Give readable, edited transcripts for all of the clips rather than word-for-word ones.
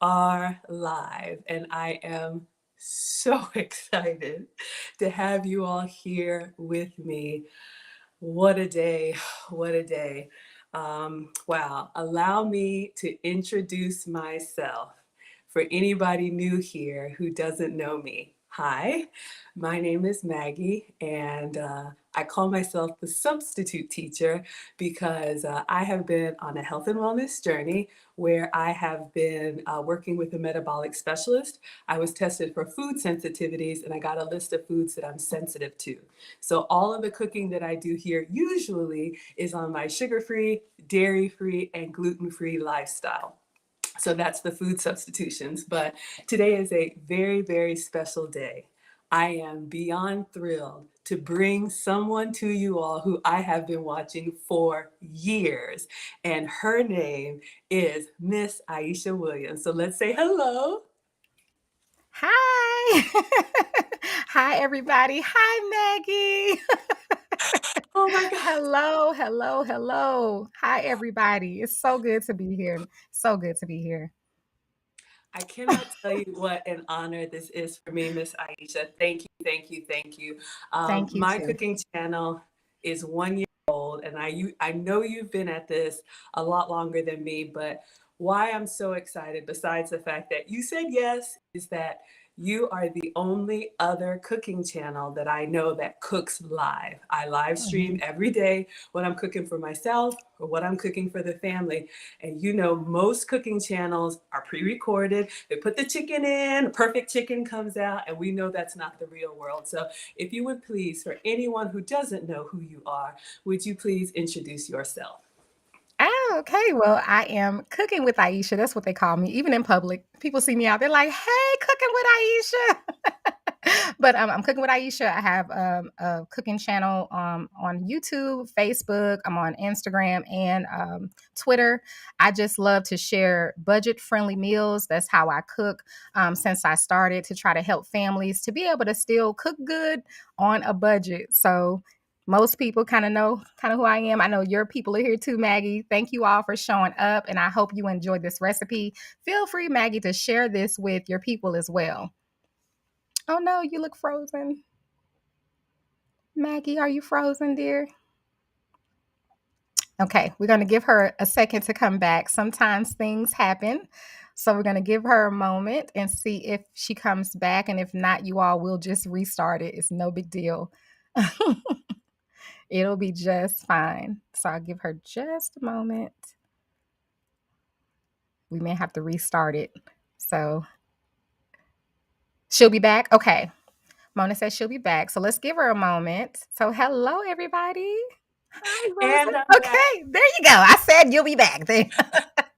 are live, and I am so excited to have you all here with me. What a day! What a day. Wow. Allow me to introduce myself for anybody new here who doesn't know me. Hi, my name is Maggie, and I call myself the substitute teacher because I have been on a health and wellness journey where I have been working with a metabolic specialist. I was tested for food sensitivities, and I got a list of foods that I'm sensitive to. So all of the cooking that I do here usually is on my sugar-free, dairy-free, and gluten-free lifestyle. So that's the food substitutions. But today is a very, very special day. I am beyond thrilled to bring someone to you all who I have been watching for years. And her name is Miss Aisha Williams. So let's say hello. Hi. Hi, everybody. Hi, Maggie. Oh my God. Hello, hello, hello. Hi, everybody. It's so good to be here. So good to be here. I cannot tell you what an honor this is for me, Miss Aisha. Thank you, thank you, thank you. Thank you, My too. cooking channel is 1 year old, and I know you've been at this a lot longer than me, but why I'm so excited, besides the fact that you said yes, is that you are the only other cooking channel that I know that cooks live. I live stream Mhm. every day when I'm cooking for myself or what I'm cooking for the family. And you know, most cooking channels are pre-recorded. They put the chicken in, perfect chicken comes out, and we know that's not the real world. So if you would please, for anyone who doesn't know who you are, would you please introduce yourself? Oh, okay. Well, I am cooking with Aisha. That's what they call me, even in public. People see me out, they're like, hey, cooking with Aisha. But I'm cooking with Aisha. I have a cooking channel on YouTube, Facebook. I'm on Instagram and Twitter. I just love to share budget-friendly meals. That's how I cook since I started, to try to help families to be able to still cook good on a budget. So most people kind of who I am. I know your people are here too, Maggie. Thank you all for showing up, and I hope you enjoyed this recipe. Feel free, Maggie, to share this with your people as well. Oh no, you look frozen. Maggie, are you frozen, dear? Okay, we're going to give her a second to come back. Sometimes things happen. So we're going to give her a moment and see if she comes back. And if not, you all will just restart it. It's no big deal. It'll be just fine. So I'll give her just a moment. We may have to restart it. So she'll be back. Okay. Mona says she'll be back. So let's give her a moment. So hello, everybody. Hi, Rosa. And I'm back. Okay, there you go. I said you'll be back.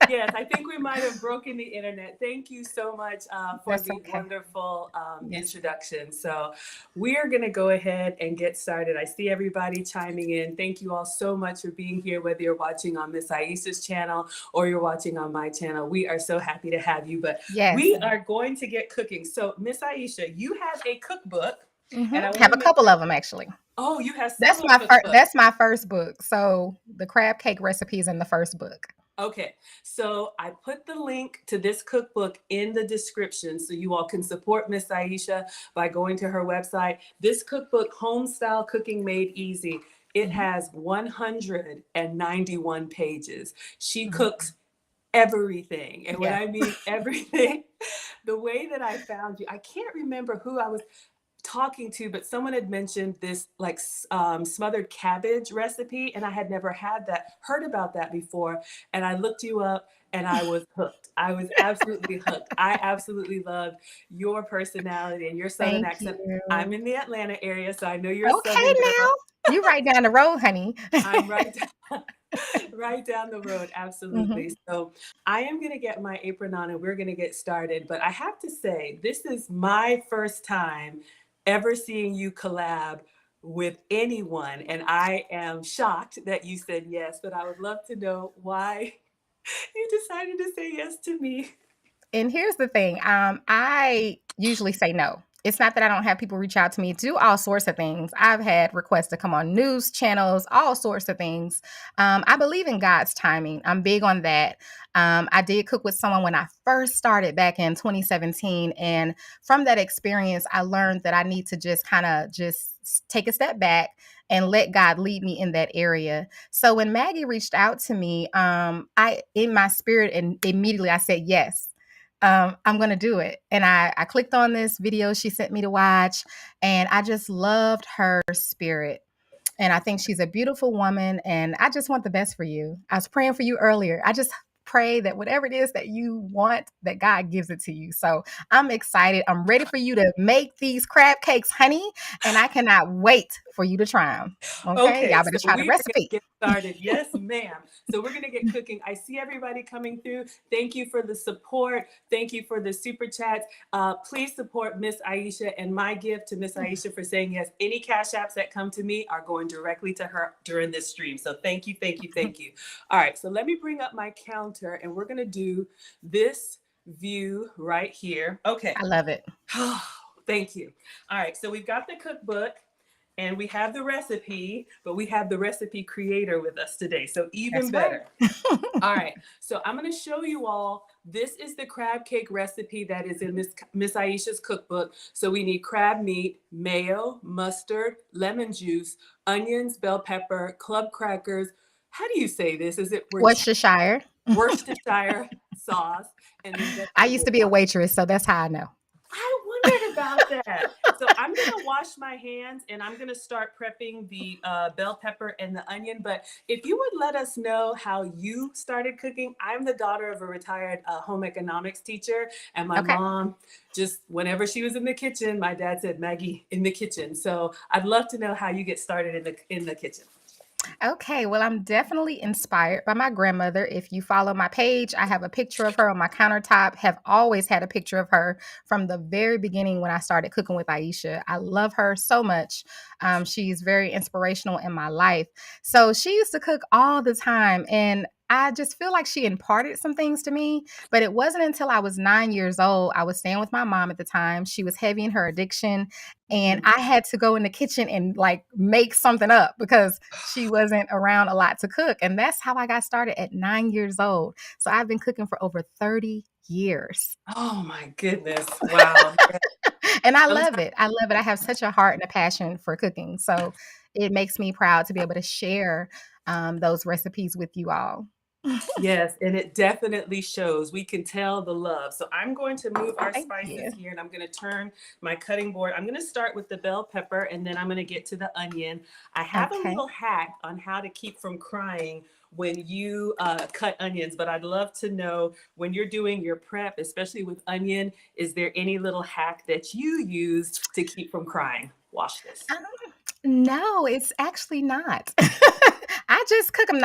Yes, I think we might have broken the internet. Thank you so much for That's the okay. wonderful Yes. introduction. So we're going to go ahead and get started. I see everybody chiming in. Thank you all so much for being here, whether you're watching on Miss Aisha's channel or you're watching on my channel. We are so happy to have you, but Yes. we are going to get cooking. So Miss Aisha, you have a cookbook, and I want Have to a make couple sure, of them actually. oh, you have That's several my first. cookbooks. That's my first book. So the crab cake recipe is in the first book. Okay, so I put the link to this cookbook in the description so you all can support Miss Aisha by going to her website. This cookbook, Home Style Cooking Made Easy, it Mhm, has 191 pages. She mhm. cooks everything. And when Yeah. I mean everything, the way that I found you, I can't remember who I was talking to, but someone had mentioned this like smothered cabbage recipe, and I had never heard about that before. And I looked you up, and I was hooked. I was absolutely hooked. I absolutely loved your personality and your Southern Thank accent. I'm you. in the Atlanta area, so I know you're a Okay, Southern now girl. you right down the road, honey. I'm right down, right down the road, Mhm. absolutely. So I am going to get my apron on and we're going to get started. But I have to say, this is my first time ever seeing you collab with anyone. And I am shocked that you said yes, but I would love to know why you decided to say yes to me. And here's the thing, I usually say no. It's not that I don't have people reach out to me to do all sorts of things. I've had requests to come on news channels, all sorts of things. I believe in God's timing. I'm big on that. I did cook with someone when I first started back in 2017. And from that experience, I learned that I need to just kind of just take a step back and let God lead me in that area. So when Maggie reached out to me, I in my spirit and immediately I said yes. I'm going to do it. And I clicked on this video she sent me to watch, and I just loved her spirit. And I think she's a beautiful woman, and I just want the best for you. I was praying for you earlier. I just pray that whatever it is that you want, that God gives it to you. So I'm excited. I'm ready for you to make these crab cakes, honey, and I cannot wait for you to try them. Okay, Okay, y'all so better try the we are going to recipe. get started. Yes, ma'am. So we're going to get cooking. I see everybody coming through. Thank you for the support. Thank you for the super chats. Please support Miss Aisha, and my gift to Miss Aisha for saying yes. Any cash apps that come to me are going directly to her during this stream. So thank you, thank you, thank you. All right, so let me bring up my counter, and we're going to do this view right here. Okay. I love it. Thank you. All right, so we've got the cookbook. And we have the recipe, but we have the recipe creator with us today. So even That's right. better. All right. So I'm going to show you all. This is the crab cake recipe that is in Miss Aisha's cookbook. So we need crab meat, mayo, mustard, lemon juice, onions, bell pepper, club crackers. How do you say this? Is it Worcestershire. Worcestershire sauce? And then I used to be a waitress, so that's how I know. I wondered about that. So I'm going to wash my hands and I'm going to start prepping the bell pepper and the onion. But if you would let us know how you started cooking. I'm the daughter of a retired home economics teacher. And my mom, just whenever she was in the kitchen, my dad said, Maggie, in the kitchen. So I'd love to know how you get started in the kitchen. Okay, well, I'm definitely inspired by my grandmother. If you follow my page, I have a picture of her on my countertop, have always had a picture of her from the very beginning when I started cooking with Aisha. I love her so much. She's very inspirational in my life. So she used to cook all the time, and I just feel like she imparted some things to me, but it wasn't until I was 9 years old. I was staying with my mom at the time. She was heavy in her addiction, and I had to go in the kitchen and like make something up because she wasn't around a lot to cook. And that's how I got started at 9 years old. So I've been cooking for over 30 years. Oh my goodness. Wow. And I love it. I love it. I have such a heart and a passion for cooking. So it makes me proud to be able to share those recipes with you all. Yes, and it definitely shows. We can tell the love. So I'm going to move our Thank you. spices here and I'm going to turn my cutting board. I'm going to start with the bell pepper and then I'm going to get to the onion. I have a little hack on how to keep from crying when you cut onions, but I'd love to know when you're doing your prep, especially with onion, is there any little hack that you use to keep from crying? Watch this. No, it's actually not. I just cook them.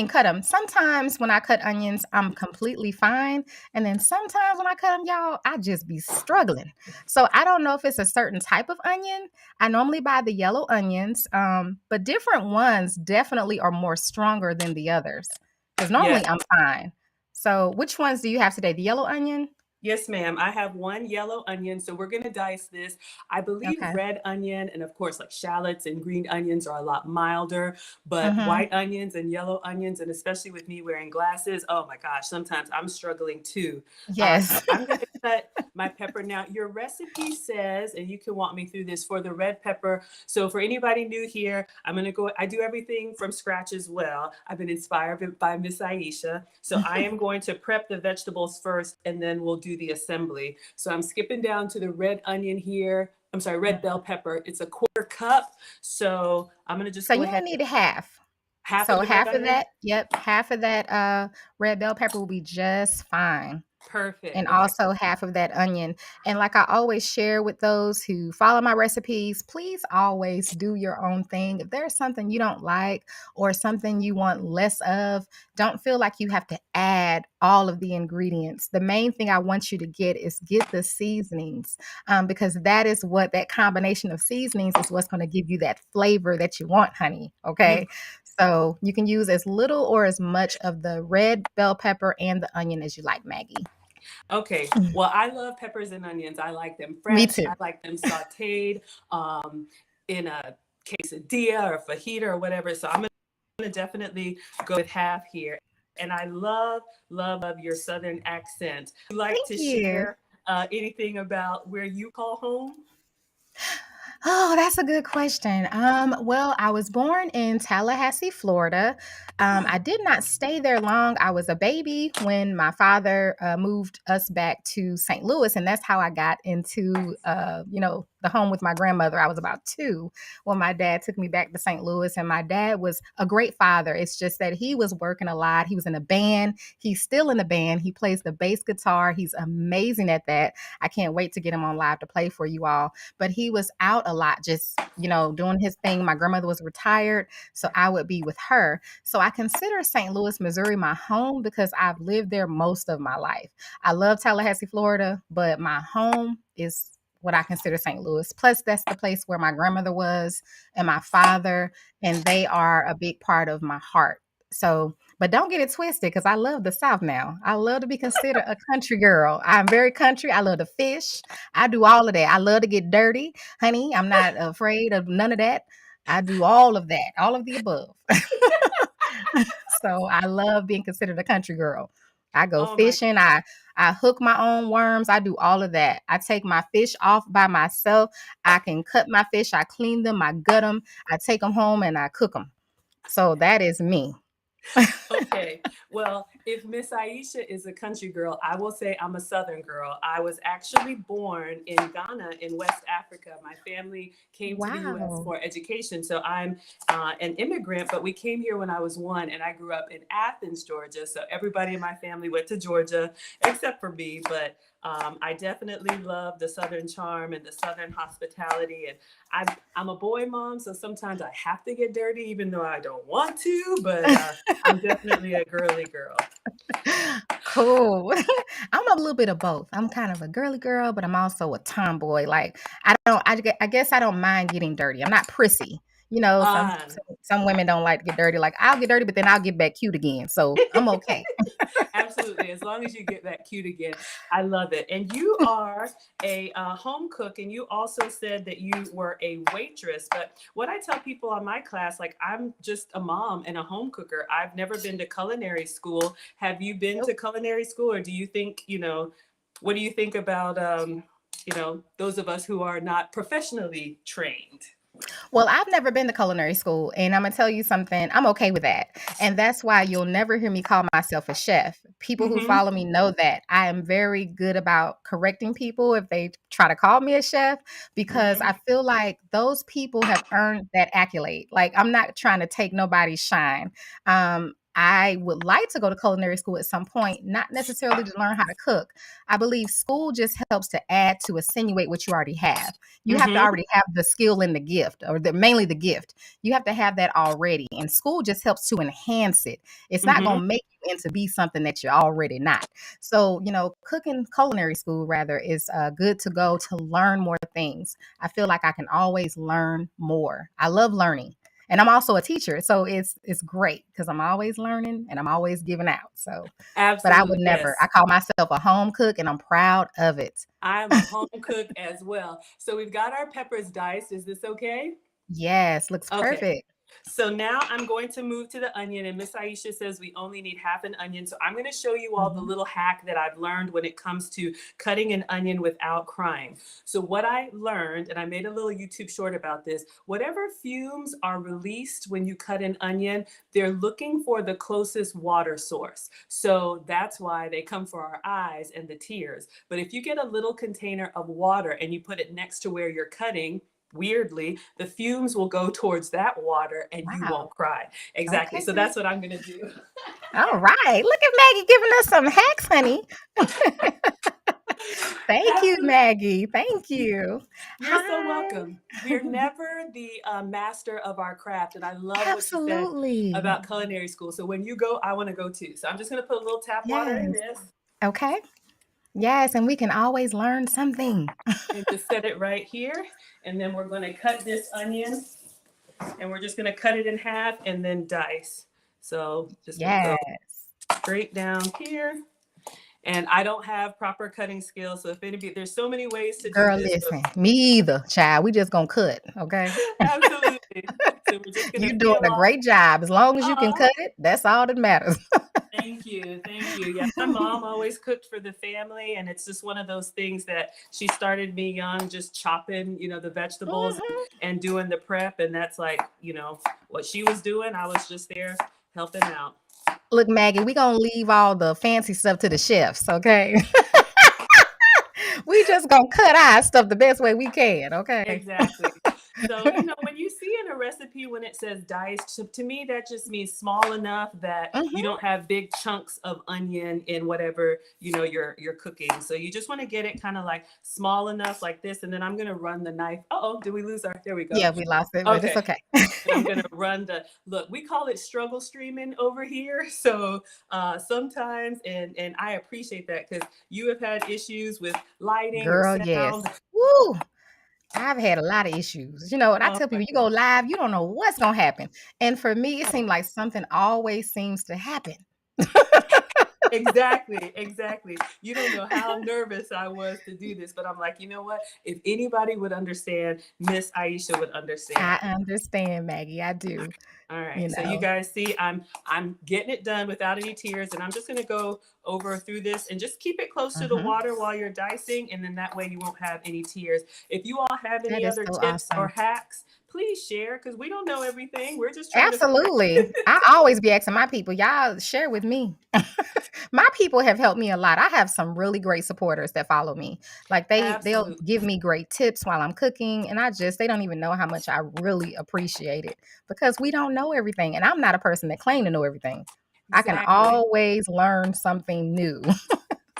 Cut them. Sometimes when I cut onions, I'm completely fine. And then sometimes when I cut them, y'all, I just be struggling. So I don't know if it's a certain type of onion. I normally buy the yellow onions, but different ones definitely are more stronger than the others. Because normally I'm fine. So which ones do you have today? The yellow onion? Yes, ma'am. I have one yellow onion, so we're going to dice this. I believe Okay. red onion and of course like shallots and green onions are a lot milder, but Mm-hmm. white onions and yellow onions, and especially with me wearing glasses, oh my gosh, sometimes I'm struggling too. Yes. I'm going to cut my pepper. Now, your recipe says, and you can walk me through this for the red pepper. So for anybody new here, I do everything from scratch as well. I've been inspired by Miss Aisha. So I am going to prep the vegetables first, and then we'll do the assembly. So I'm skipping down to the red onion here. I'm sorry, red bell pepper. It's a quarter cup. So I'm going to just So go you ahead. only need half. Half So of the red half of onion? that, half of that red bell pepper will be just fine. Perfect. And Okay. also half of that onion. And like I always share with those who follow my recipes, please always do your own thing. If there's something you don't like or something you want less of, don't feel like you have to add all of the ingredients. The main thing I want you to get the seasonings, because that combination of seasonings is what's going to give you that flavor that you want, honey. Okay. So you can use as little or as much of the red bell pepper and the onion as you like, Maggie. Okay. Well, I love peppers and onions. I like them Me fresh. too. I like them sauteed um, in a quesadilla or fajita or whatever. So I'm going to definitely go with half here. And I love your Southern accent. Would you like Thank to you. share anything about where you call home? Oh, that's a good question. Well, I was born in Tallahassee, Florida. I did not stay there long. I was a baby when my father moved us back to St. Louis, and that's how I got into, the home with my grandmother. I was about 2 when my dad took me back to St. Louis, and my dad was a great father. It's just that he was working a lot. He was in a band. He's still in the band. He plays the bass guitar. He's amazing at that. I can't wait to get him on live to play for you all, but he was out a lot, just, doing his thing. My grandmother was retired, so I would be with her. So I consider St. Louis, Missouri my home because I've lived there most of my life. I love Tallahassee, Florida, but my home is what I consider St. Louis. Plus, that's the place where my grandmother was and my father, and they are a big part of my heart. So, but don't get it twisted because I love the South now. I love to be considered a country girl. I'm very country. I love to fish. I do all of that. I love to get dirty, honey. I'm not afraid of none of that. I do all of that, all of the above. So I love being considered a country girl. I go Oh my. fishing. I hook my own worms. I do all of that. I take my fish off by myself. I can cut my fish. I clean them. I gut them. I take them home and I cook them. So that is me. Okay. Well, if Miss Aisha is a country girl, I will say I'm a Southern girl. I was actually born in Ghana in West Africa. My family came to the U.S. Wow. for education. So I'm an immigrant, but we came here when I was 1, and I grew up in Athens, Georgia. So everybody in my family went to Georgia except for me. But I definitely love the Southern charm and the Southern hospitality. And I'm a boy mom, so sometimes I have to get dirty, even though I don't want to. But I'm definitely a girly girl. Cool. I'm a little bit of both. I'm kind of a girly girl, but I'm also a tomboy. Like I guess I don't mind getting dirty. I'm not prissy. Some, Um, some women don't like to get dirty. Like I'll get dirty, but then I'll get back cute again. So I'm okay. Absolutely. As long as you get that cute again, I love it. And you are a home cook, and you also said that you were a waitress. But what I tell people on my class, like I'm just a mom and a home cooker. I've never been to culinary school. Have you been to culinary school, or do you think, what do you think about, those of us who are not professionally trained? Well, I've never been to culinary school, and I'm gonna tell you something. I'm okay with that, and that's why you'll never hear me call myself a chef. People who Mm-hmm. follow me know that I am very good about correcting people if they try to call me a chef, because Mm-hmm. I feel like those people have earned that accolade. Like I'm not trying to take nobody's shine. I would like to go to culinary school at some point, not necessarily to learn how to cook. I believe school just helps to add to insinuate what you already have. You have to Mm-hmm. already have the skill and the gift, or mainly the gift. You have to have that already. And school just helps to enhance it. It's not Mm-hmm. going to make you into be something that you're already not. So, cooking culinary school rather is good to go to learn more things. I feel like I can always learn more. I love learning. And I'm also a teacher. So it's great because I'm always learning and I'm always giving out. So, but I would Absolutely. never. I Yes. call myself a home cook and I'm proud of it. I'm a home cook as well. So we've got our peppers diced. Is this okay? Yes, looks Okay. perfect. So now I'm going to move to the onion, and Miss Aisha says we only need half an onion. So I'm going to show you all the Mhm. little hack that I've learned when it comes to cutting an onion without crying. So what I learned, and I made a little YouTube short about this, whatever fumes are released when you cut an onion, they're looking for the closest water source. So that's why they come for our eyes and the tears. But if you get a little container of water and you put it next to where you're cutting, weirdly, the fumes will go towards that water and you Wow. won't cry. Exactly. Okay, So girl. that's what I'm going to do. All right. Look at Maggie giving us some hacks, honey. Thank you, Absolutely. Maggie. Thank you. You're so Hi. welcome. We're never the master of our craft. And I love what you said Absolutely. about culinary school. So when you go, I want to go too. So I'm just going to put a little tap water in Yes. this Okay. Yes, and we can always learn something. and just set it right here. And then we're going to cut this onion, and we're just going to cut it in half and then dice. So just going to Yeah. go straight down here. And I don't have proper cutting skills. So if anybody, there's so many ways to do Girl, this, but listen, me either, child. We just gonna cut, okay? absolutely. So we're just gonna You're doing feel a all. great job. As long as you can Oh, cut it, that's all that matters. thank you. Thank you. Yeah, my mom always cooked for the family, and it's just one of those things that she started me young, just chopping, the vegetables Mhm. and doing the prep. And that's like, what she was doing. I was just there helping out. Look, Maggie, we gonna leave all the fancy stuff to the chefs, okay? We just gonna cut our stuff the best way we can, okay? Exactly. So, when you see in a recipe when it says diced, to me, that just means small enough that you Mhm. don't have big chunks of onion in whatever, you're cooking. So you just want to get it kind of like small enough like this. And then I'm going to run the knife. Oh, did we lose there we go. Yeah, we lost it, but it's Okay. okay. And I'm going to run look, we call it struggle streaming over here. So sometimes, and I appreciate that because you have had issues with lighting or Girl, yes. sound. Woo! I've had a lot of issues. You know what I Oh tell my people, you go goodness. live, you don't know what's gonna happen. And for me, it Oh. seemed like something always seems to happen. Exactly, exactly. You don't know how nervous I was to do this, but I'm like, you know what? If anybody would understand, Miss Aisha would understand. I understand, Maggie. I do, All you right. So you know. guys see, I'm getting it done without any tears, and I'm just gonna go over through this and just keep it close to the Mhm. water while you're dicing, and then that way you won't have any tears. If you all have That any is other so tips or awesome. hacks, please share because we don't know everything. We're just trying to figure. Absolutely. I always be asking my people, y'all share with me. My people have helped me a lot. I have some really great supporters that follow me. Like they'll Absolutely. give me great tips while I'm cooking and they don't even know how much I really appreciate it because we don't know everything and I'm not a person that claim to know everything. I can Exactly. always learn something new.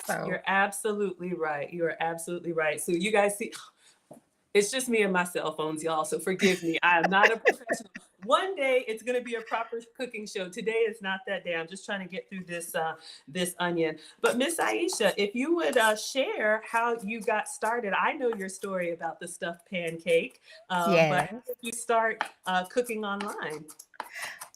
So, You're absolutely right. You are absolutely right. So you guys see, it's just me and my cell phones, y'all. So forgive me. I am not a professional. One day it's going to be a proper cooking show. Today is not that day. I'm just trying to get through this onion. But Miss Aisha, if you would share how you got started. I know your story about the stuffed pancake, but how yes. did you start cooking online?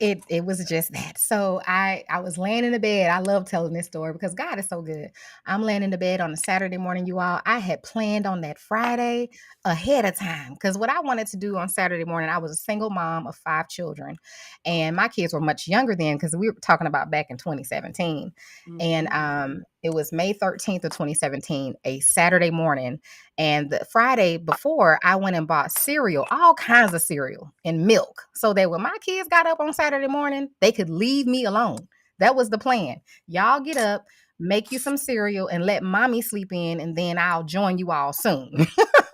It was just that. So I was laying in the bed. I love telling this story because God is so good. I'm laying in the bed on a Saturday morning, you all. I had planned on that Friday ahead of time because what I wanted to do on Saturday morning, I was a single mom of 5 children, and my kids were much younger then because we were talking about back in 2017, and Mm-hmm. it was May 13th of 2017, a Saturday morning, and the Friday before, I went and bought cereal, all kinds of cereal and milk, so that when my kids got up on Saturday morning, they could leave me alone. That was the plan. Y'all get up, make you some cereal, and let mommy sleep in, and then I'll join you all soon.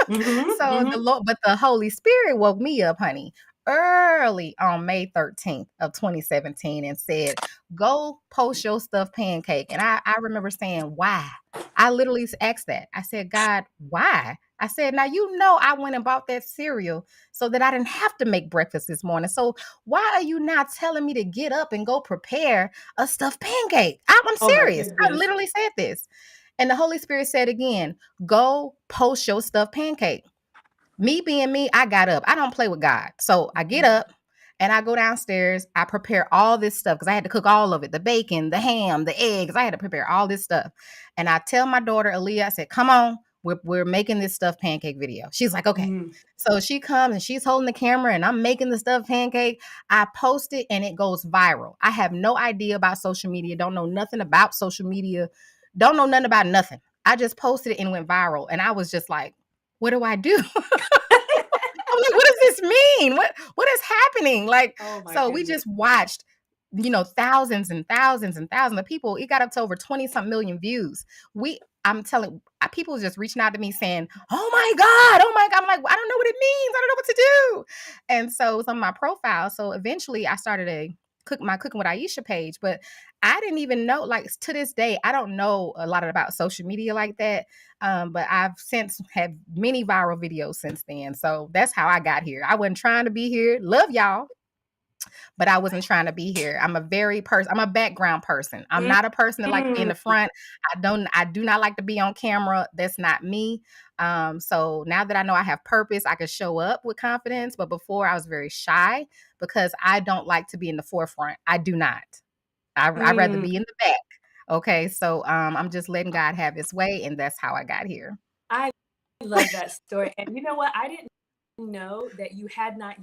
Mm-hmm. So Mm-hmm. but the Holy Spirit woke me up, honey, early on May 13th of 2017 and said, go post your stuffed pancake. And I remember saying, why? I literally asked that. I said, God, why? I said, now you know I went and bought that cereal so that I didn't have to make breakfast this morning. So why are you not telling me to get up and go prepare a stuffed pancake? I'm Oh my serious. I goodness. literally said this. And the Holy Spirit said again, go post your stuffed pancake. Me being me, I got up. I don't play with God. So I get up and I go downstairs. I prepare all this stuff because I had to cook all of it, the bacon, the ham, the eggs. I had to prepare all this stuff. And I tell my daughter, Aaliyah, I said, come on, we're making this stuffed pancake video. She's like, okay. Mm-hmm. So she comes and she's holding the camera and I'm making the stuffed pancake. I post it and it goes viral. I have no idea about social media, don't know nothing about social media, don't know nothing about nothing. I just posted it and went viral. And I was just like, what do I do? I'm like, what does this mean? What is happening? Like, Oh my so we goodness. just watched, thousands and thousands and thousands of people. It got up to over 20 some million views. I'm telling people just reaching out to me saying, oh my God, oh my God. I'm like, I don't know what it means. I don't know what to do. And so it's on my profile. So eventually I started my Cooking with Aisha page, but I didn't even know, like to this day, I don't know a lot about social media like that. But I've since had many viral videos since then. So that's how I got here. I wasn't trying to be here. Love y'all, but I wasn't trying to be here. I'm a background person. I'm not a person that like to be in Mm-hmm. the front. I do not like to be on camera. That's not me. So now that I know I have purpose, I can show up with confidence. But before I was very shy because I don't like to be in the forefront. I do not. I'd rather Mm. be in the back. Okay, so, I'm just letting God have his way, and that's how I got here. I love that story. And you know what? I didn't know that you had not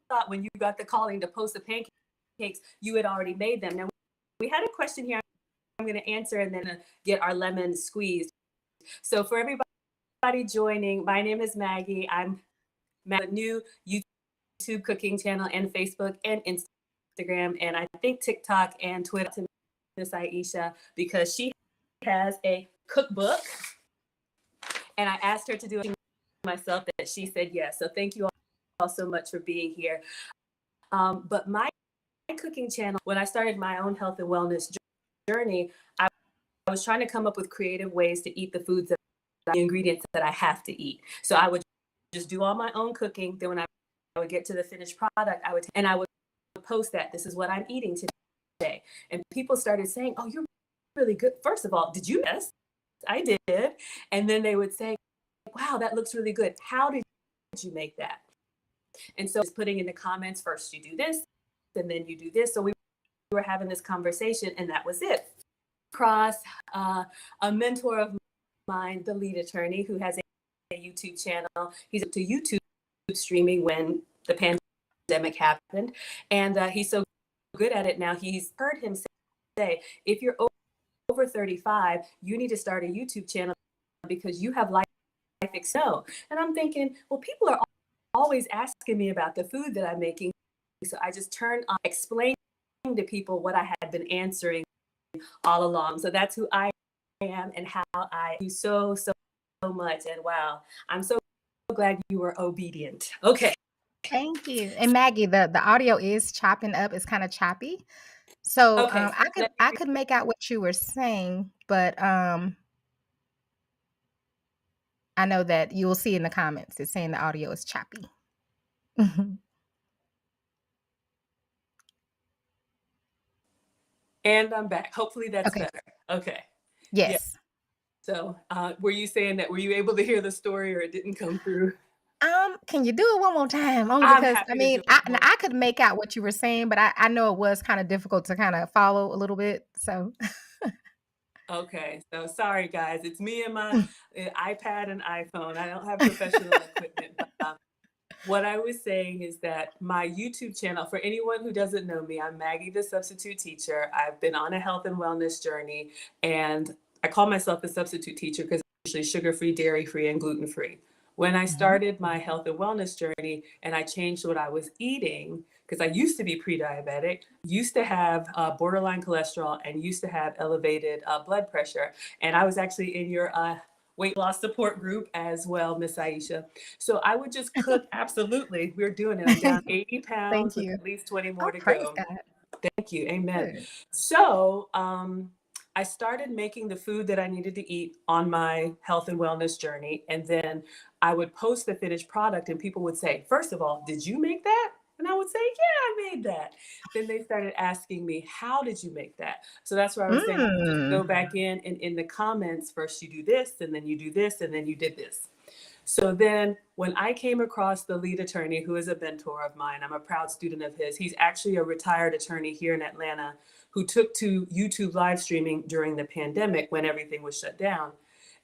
thought when you got the calling to post the pancakes, you had already made them. Now, we had a question here I'm going to answer and then get our lemon squeezed. So, for everybody joining, my name is Maggie. I'm a new YouTube cooking channel and Facebook and Instagram, and I think TikTok and Twitter to Miss Aisha because she has a cookbook, and I asked her to do it myself that she said yes. So thank you all so much for being here. But my cooking channel, when I started my own health and wellness journey, I was trying to come up with creative ways to eat the foods that the ingredients that I have to eat. So I would just do all my own cooking. Then when I would get to the finished product, I would post that this is what I'm eating today. And people started saying, "Oh, you're really good." First of all, did you? Yes, I did. And then they would say, "Wow, that looks really good. How did you make that?" And so it's putting in the comments, first you do this, and then you do this. So we were having this conversation, and that was it. Cross a mentor of mine, the lead attorney, who has a YouTube channel. He's up to YouTube streaming when the pandemic happened, and he's so good at it now. He's heard him say, if you're over 35, you need to start a YouTube channel because you have life experience. And I'm thinking, well, people are always asking me about the food that I'm making. So I just turned on explaining to people what I had been answering all along. So that's who I am and how I do so much. And wow, I'm so glad you were obedient. Okay. Thank you. And Maggie, the audio is chopping up, it's kinda choppy. So, Okay. I could make out what you were saying, but, I know that you will see in the comments, it's saying the audio is choppy. And I'm back. Hopefully that's Okay. better. Okay. Yeah. Yes. So were you saying that, were you able to hear the story or it didn't come through? Can you do it one more time? Only I'm because, I happy to do mean, it one. I could make out what you were saying, but I know it was kinda difficult to kinda follow a little bit, so Okay, so sorry guys, it's me and my iPad and iPhone. I don't have professional equipment, but what I was saying is that my YouTube channel, for anyone who doesn't know me, I'm Maggie the Substitute Teacher. I've been on a health and wellness journey, and I call myself a substitute teacher because I'm usually sugar-free, dairy-free, and gluten-free. When I Mhm. started my health and wellness journey and I changed what I was eating, because I used to be pre-diabetic, used to have borderline cholesterol, and used to have elevated blood pressure. And I was actually in your weight loss support group as well, Miss Aisha. So I would just cook. Absolutely, we're doing it. I'm down 80 Thank pounds with you. at least 20 Oh, more to praise go. God. Thank you. Amen. Good. So I started making the food that I needed to eat on my health and wellness journey. And then I would post the finished product, and people would say, first of all, did you make that? And I would say, yeah, I made that. Then they started asking me, how did you make that? So that's where I was saying, I would just go Mm. back in and in the comments, first you do this, and then you do this, and then you did this. So then when I came across the lead attorney, who is a mentor of mine, I'm a proud student of his. He's actually a retired attorney here in Atlanta who took to YouTube live streaming during the pandemic when everything was shut down.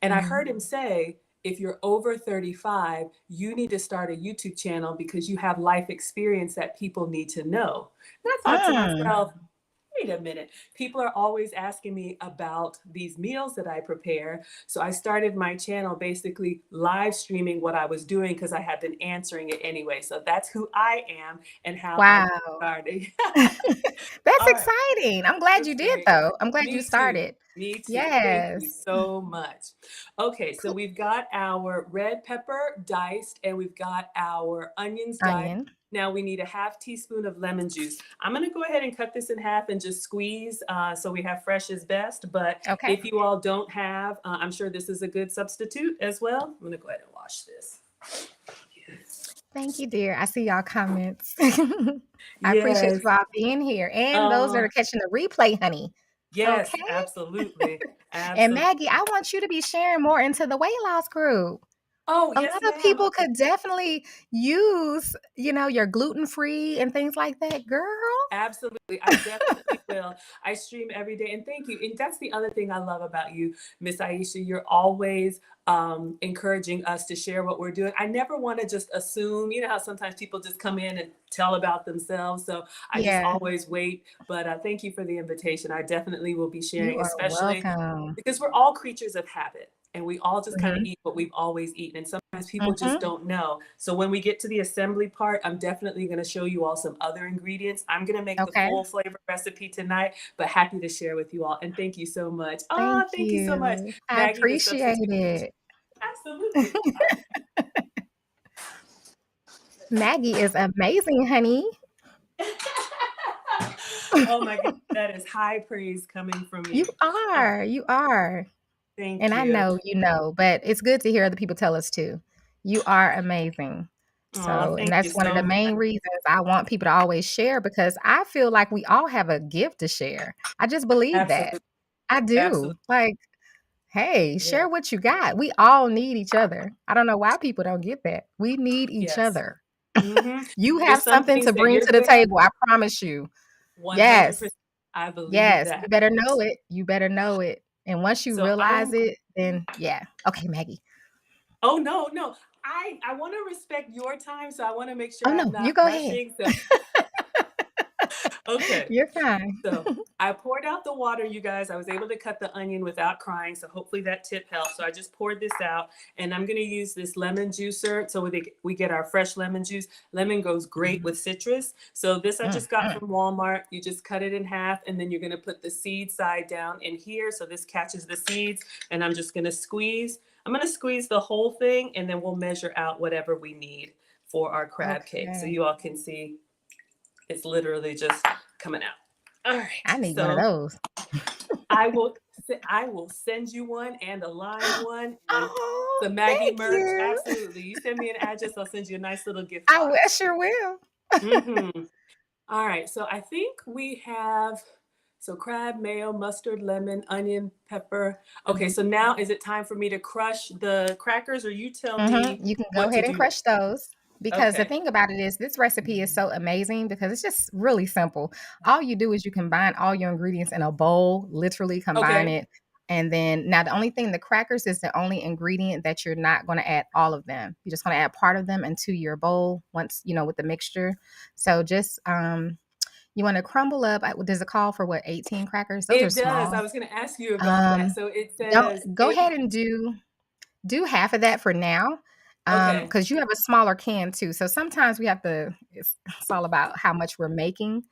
And I heard Mhm. him say, if you're over 35, you need to start a YouTube channel because you have life experience that people need to know. And I thought to Mm. myself, wait a minute. People are always asking me about these meals that I prepare. So I started my channel basically live streaming what I was doing because I had been answering it anyway. So that's who I am and how I Wow. started. That's All right. exciting. I'm glad That's you did, very though. I'm glad you me too. started. Me too. Thank you Yes. so much. Okay, so Cool. we've got our red pepper diced and we've got our onions diced. Onion. Now we need a half teaspoon of lemon juice. I'm gonna go ahead and cut this in half and just squeeze so we have fresh is best. But Okay. if you all don't have, I'm sure this is a good substitute as well. I'm gonna go ahead and wash this. Thank you, dear. I see y'all comments. I appreciate Yes. you all being here and those that Uh, are catching the replay, honey. yes, Okay? absolutely. And Absolutely. Maggie, I want you to be sharing more into the weight loss group. Oh, A yes, lot of ma'am. people could definitely use, your gluten-free and things like that, girl. Absolutely. I definitely will. I stream every day. And thank you. And that's the other thing I love about you, Miss Aisha. You're always encouraging us to share what we're doing. I never want to just assume, you know how sometimes people just come in and tell about themselves. So I just Yeah, always wait. But thank you for the invitation. I definitely will be you sharing, are especially welcome. because we're all creatures of habit and we all just kind of Mhm, eat what we've always eaten. And sometimes people just mhm. don't know. So when we get to the assembly part, I'm definitely going to show you all some other ingredients. I'm going to make the Okay. full flavor recipe tonight, but happy to share with you all. And thank you so much. Thank Oh, thank you so much, you. I Maggie, the appreciate substitute teacher. it. Absolutely. Maggie is amazing, honey. Oh my goodness, that is high praise coming from You you. Oh, are, you are. thank And I you. know you know, but it's good to hear other people tell us too. You are amazing. Oh, So, and thank you that's one of so the much. main reasons I want people to always share because I feel like we all have a gift to share. I just believe that. Absolutely. I do. Absolutely. Like, hey, Yeah. share what you got. We all need each other. I don't know why people don't get that. We need each Yes. other. Hmm. You There's have some something things to that bring you're to the good at. table. I promise you. Yes. 100%. I believe Yes. You that. better know it. You better know it. And once you So realize it, then yeah. Okay, Maggie. oh no, no. I want to respect your time, so I want to make sure Oh I'm no, you not go ahead. rushing. So okay. You're fine. So I poured out the water, you guys. I was able to cut the onion without crying. So hopefully that tip helped. So I just poured this out and I'm going to use this lemon juicer. So we get our fresh lemon juice. Lemon goes great Mhm. with citrus. So this I Mm, just got mm. from Walmart. You just cut it in half and then you're going to put the seed side down in here. So this catches the seeds and I'm just going to squeeze. I'm going to squeeze the whole thing and then we'll measure out whatever we need for our crab cake. So Okay. you all can see it's literally just coming out. All I right. need one of So those. I will I will send you one and a live one and Oh, the Maggie thank merch. you. Absolutely. You send me an address, I'll send you a nice little gift I box. sure will. Mm-hmm. All right. So I think we have so crab, mayo, mustard, lemon, onion, pepper. Okay, Mhm. so now is it time for me to crush the crackers or you tell me You can go what to ahead and do next? crush those because the Okay. thing about it is this recipe is so amazing because it's just really simple. All you do is you combine all your ingredients in a bowl, literally combine Okay. it. And then now the only thing, the crackers is the only ingredient that you're not going to add all of them. You're just going to add part of them into your bowl once, with the mixture. So just you want to crumble up. Does it call for what, 18 crackers? Those are It does. I small. was going to ask you about that. Um So it don't says go ahead and do half of that for now, okay. because you have a smaller can too. So sometimes we have to. It's all about how much we're making,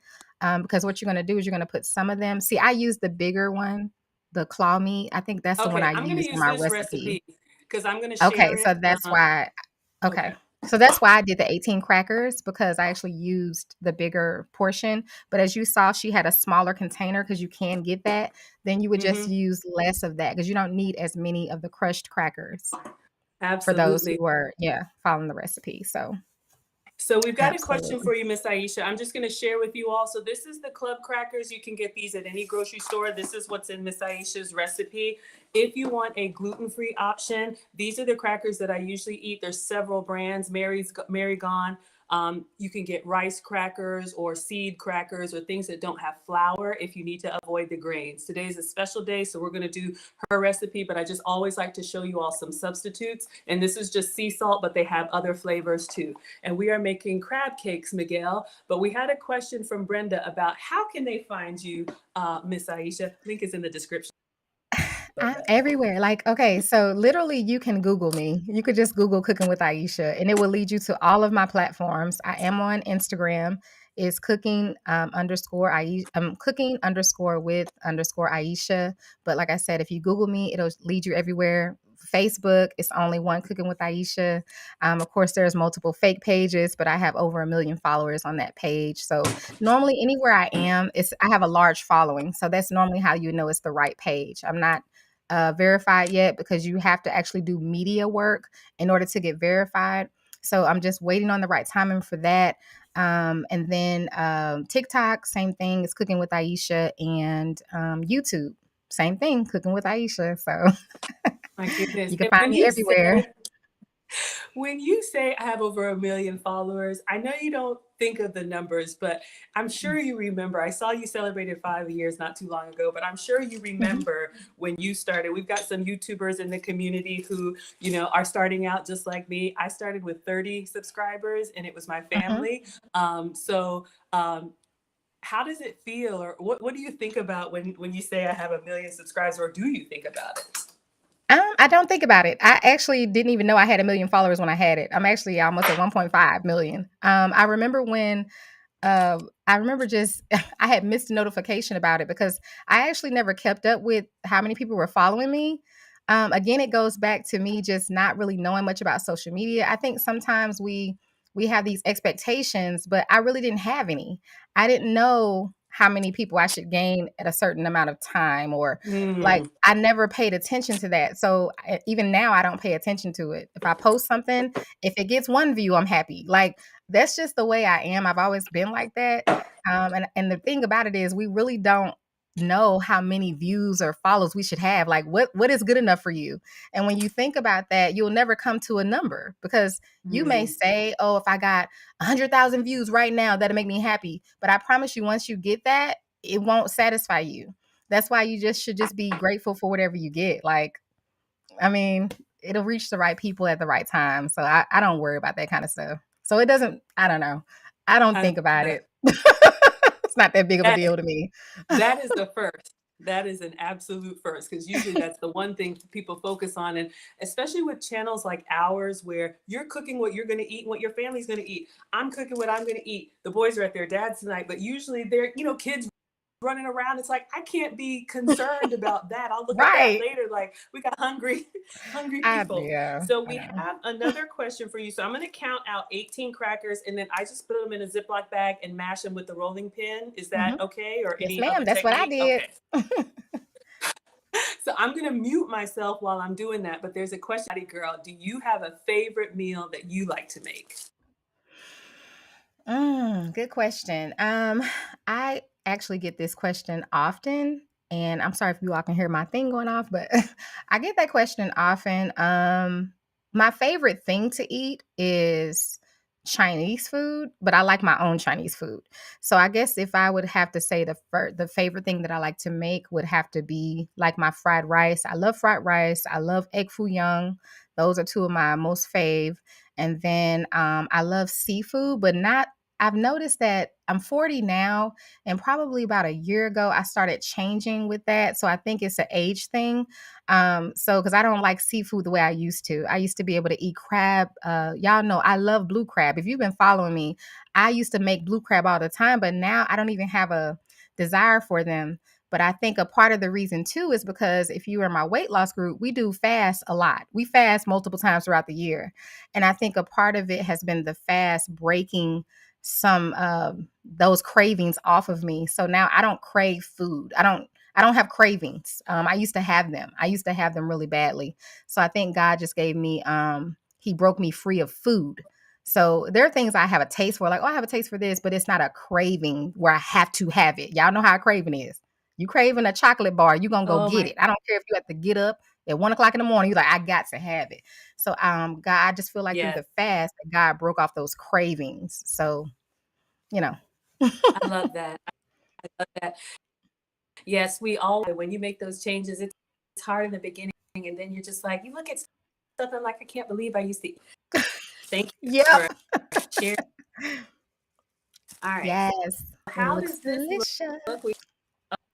because what you're going to do is you're going to put some of them. See, I use the bigger one, the claw meat. I think that's the one Okay, I I'm gonna use in use my this recipe. recipe because I'm gonna Okay, share so it. that's why. Okay, Okay. So that's why I did the 18 crackers because I actually used the bigger portion. But as you saw, she had a smaller container because you can get that. Then you would just hmm, use less of that because you don't need as many of the crushed crackers for those absolutely. who are, yeah, following the recipe. So So we've got a question absolutely. for you, Miss Aisha. I'm just gonna share with you all. So this is the club crackers. You can get these at any grocery store. This is what's in Miss Aisha's recipe. If you want a gluten-free option, these are the crackers that I usually eat. There's several brands. Mary Gone. You can get rice crackers or seed crackers or things that don't have flour if you need to avoid the grains. Today's a special day, so we're going to do her recipe, but I just always like to show you all some substitutes. And this is just sea salt, but they have other flavors too. And we are making crab cakes, Miguel. But we had a question from Brenda about how can they find you, Miss Aisha? Link is in the description. I'm everywhere. Like, okay, so literally you can Google me. You could just Google cooking with Aisha and it will lead you to all of my platforms. I am on Instagram. Is cooking underscore Aisha. Cooking underscore with underscore Aisha. But like I said, if you Google me, it'll lead you everywhere. Facebook, it's only one cooking with Aisha. Of course, there's multiple fake pages, but I have over 1 million followers on that page. So normally anywhere I am, I have a large following. So that's normally how you know it's the right page. I'm not verified yet because you have to actually do media work in order to get verified. So I'm just waiting on the right timing for that. And then TikTok, same thing. It's Cooking with Aisha, and YouTube, same thing, Cooking with Aisha. So My goodness. you can And find when me you everywhere. said When you say I have over 1 million followers, I know you don't think of the numbers, but I'm sure you remember. I saw you celebrated 5 years not too long ago, but I'm sure you Mhm. remember when you started. We've got some YouTubers in the community who, are starting out just like me. I started with 30 subscribers and it was my Mhm. family. So, how does it feel, or what do you think about when you say I have 1 million subscribers, or do you think about it? I don't think about it. I actually didn't even know I had 1 million followers when I had it. I'm actually almost at 1.5 million. I remember when I remember just I had missed a notification about it because I actually never kept up with how many people were following me. Again, it goes back to me just not really knowing much about social media. I think sometimes we have these expectations, but I really didn't have any. I didn't know how many people I should gain at a certain amount of time, or like Mm, I never paid attention to that. So even now I don't pay attention to it. If I post something, if it gets one view, I'm happy. Like that's just the way I am. I've always been like that. And the thing about it is we really don't know how many views or follows we should have. Like what is good enough for you? And when you think about that, you'll never come to a number because you may mm. say, "Oh, if I got 100,000 views right now, that'll make me happy." But I promise you, once you get that, it won't satisfy you. That's why you just should just be grateful for whatever you get. Like, I mean, it'll reach the right people at the right time. So I don't worry about that kind of stuff. So it doesn't, I don't know. I don't I love think about that. it. It's not that big of a That deal to me. that is the first. That is an absolute first, because usually that's the one thing people focus on. And especially with channels like ours, where you're cooking what you're going to eat and what your family's going to eat. I'm cooking what I'm going to eat. The boys are at their dad's tonight, but usually they're, kids running around. It's like, I can't be concerned about that. I'll look at that Right. later. Like, we got hungry, hungry people. Yeah, So I we know. have another question for you. So I'm going to count out 18 crackers, and then I just put them in a Ziploc bag and mash them with the rolling pin. Is that Mhm. okay? Or Yes, any ma'am. other That's what I technique? did. Okay. So I'm going to mute myself while I'm doing that. But there's a question, girl. Do you have a favorite meal that you like to make? Good question. I actually get this question often, and I'm sorry if you all can hear my thing going off, but I get that question often. My favorite thing to eat is Chinese food, but I like my own Chinese food. So I guess if I would have to say the favorite thing that I like to make would have to be like my fried rice. I love fried rice. I love egg foo young. Those are two of my most fave. And then I love seafood, but not I've noticed that I'm 40 now, and probably about a year ago, I started changing with that. So I think it's an age thing. So because I don't like seafood the way I used to. I used to be able to eat crab. Y'all know I love blue crab. If you've been following me, I used to make blue crab all the time, but now I don't even have a desire for them. But I think a part of the reason too is because if you are in my weight loss group, we do fast a lot. We fast multiple times throughout the year. And I think a part of it has been the fast breaking some those cravings off of me. So now I don't crave food. I don't have cravings. I used to have them. I used to have them really badly. So I think God just gave me he broke me free of food. So there are things I have a taste for, like, oh, I have a taste for this, but it's not a craving where I have to have it. Y'all know how a craving is. You craving a chocolate bar, you gonna go Oh get my, it. I don't care if you have to get up at 1 o'clock in the morning. You're like, I got to have it. So God, I just feel like through yes. the fast that God broke off those cravings. So you know. I love that. I love that. Yes, we all, when you make those changes, it's hard in the beginning. And then you're just like, you look at stuff and like, I can't believe I used to eat. Thank you Yep. for sharing. All right. So Yes. It how looks does this look? delicious.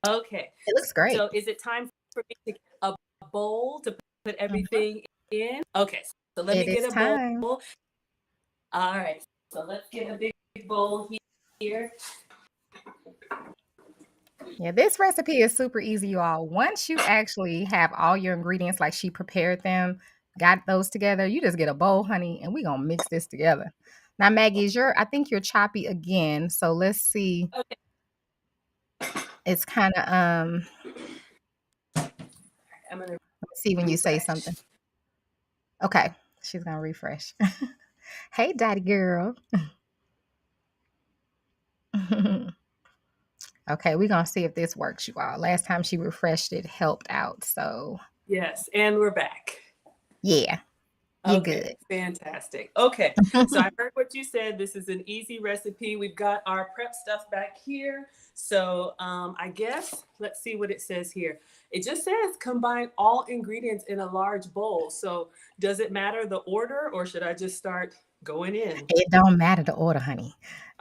Okay. It looks great. So is it time for me to get a bowl to put Mhm. everything in? Okay. So let It me is get a bowl. time. All right. So let's get a big bowl here. Yeah, this recipe is super easy, you all. Once you actually have all your ingredients like she prepared them, got those together, you just get a bowl, honey, and we're gonna mix this together. Now, Maggie, I think you're choppy again. So let's see. Okay. It's kind of I'm going to let's see when you say refresh. something. Okay. She's gonna refresh. Hey, daddy girl. Okay, we're gonna see if this works, you all. Last time she refreshed it helped out. So Yes. And we're back. yeah. You're Okay, good. fantastic. Okay, so I heard what you said. This is an easy recipe. We've got our prep stuff back here. So I guess let's see what it says here. It just says combine all ingredients in a large bowl. So does it matter the order or should I just start going in? It don't matter the order, honey.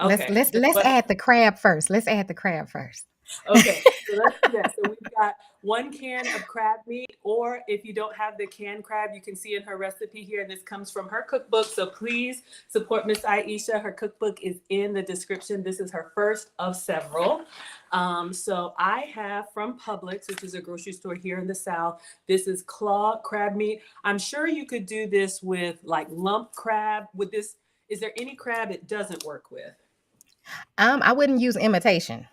Let's Okay, let's just let's what add the crab first. Let's add the crab first. Okay, so let's do that. So we've got 1 can of crab meat, or if you don't have the canned crab, you can see in her recipe here. This comes from her cookbook. So please support Miss Aisha. Her cookbook is in the description. This is her first of several. So I have from Publix, which is a grocery store here in the South. This is claw crab meat. I'm sure you could do this with like lump crab. With this, is there any crab it doesn't work with? I wouldn't use imitation.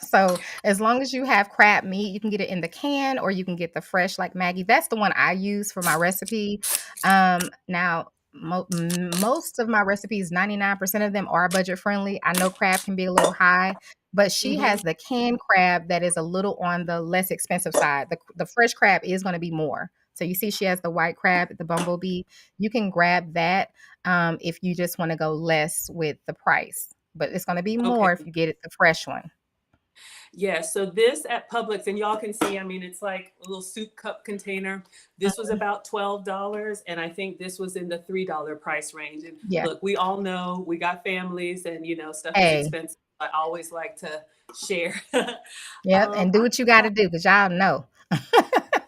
So as long as you have crab meat, you can get it in the can or you can get the fresh like Maggie. That's the one I use for my recipe. Now most of my recipes, 99% of them are budget friendly. I know crab can be a little high, but she Mm-hmm. has the canned crab that is a little on the less expensive side. The fresh crab is going to be more. So you see she has the white crab, the bumblebee. You can grab that if you just want to go less with the price, but it's going to be Okay. more if you get it the fresh one. Yeah, so this at Publix, and y'all can see, I mean, it's like a little soup cup container. This was Mhm. about $12, and I think this was in the $3 price range. And Yeah. look, we all know we got families and, stuff is Hey. expensive. I always like to share. Yep. And do I what you got to do because y'all know.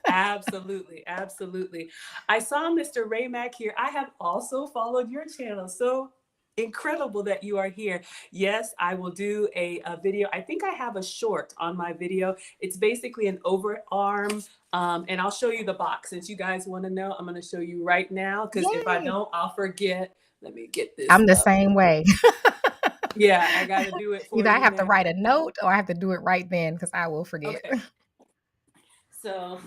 Absolutely, absolutely. I saw Mr. Ray Mack here. I have also followed your channel. So incredible that you are here. Yes, I will do a video. I think I have a short on my video. It's basically an overarm, and I'll show you the box. Since you guys want to know, I'm going to show you right now because if I Yay. don't, I'll forget. Let me get this I'm the up. same way. Yeah, I got to do it for Either I you have to now. write a note or I have to do it right then because I will forget. Okay, so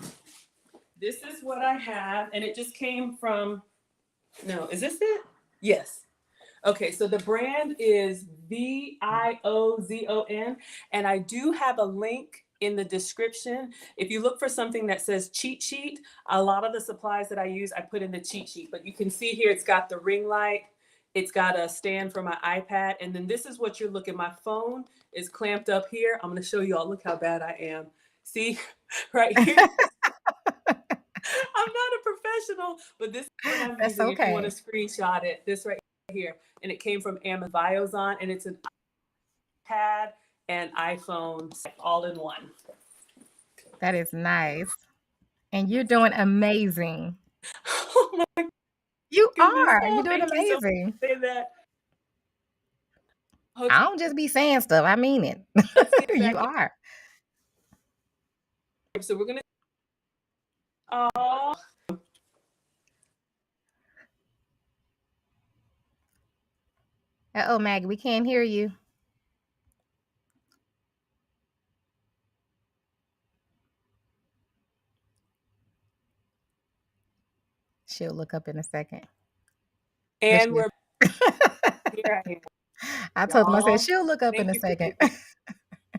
this is what I have, and it just came from, no, is this it? Yes. Okay, so the brand is Viozon, and I do have a link in the description. If you look for something that says cheat sheet, a lot of the supplies that I use, I put in the cheat sheet. But you can see here, it's got the ring light, it's got a stand for my iPad, and then this is what you're looking. My phone is clamped up here. I'm gonna show you all, look how bad I am. See, right here. I'm not a professional, but this is what I'm That's using. If you want to okay. screenshot it, this right here, and it came from Amazon Viozon, and it's an iPad and iPhone all in one. That is nice. And you're doing amazing. Oh my You goodness! are. You're Oh, doing thank you so much amazing. for saying that. I Okay, don't just be saying stuff. I mean it. let's get You back. are. So we're gonna. Oh, Uh-oh, Maggie, we can't hear you. She'll look up in a second. There and she is. we're here. I am, I told them, I said, y'all. she'll look up in Thank a you for second.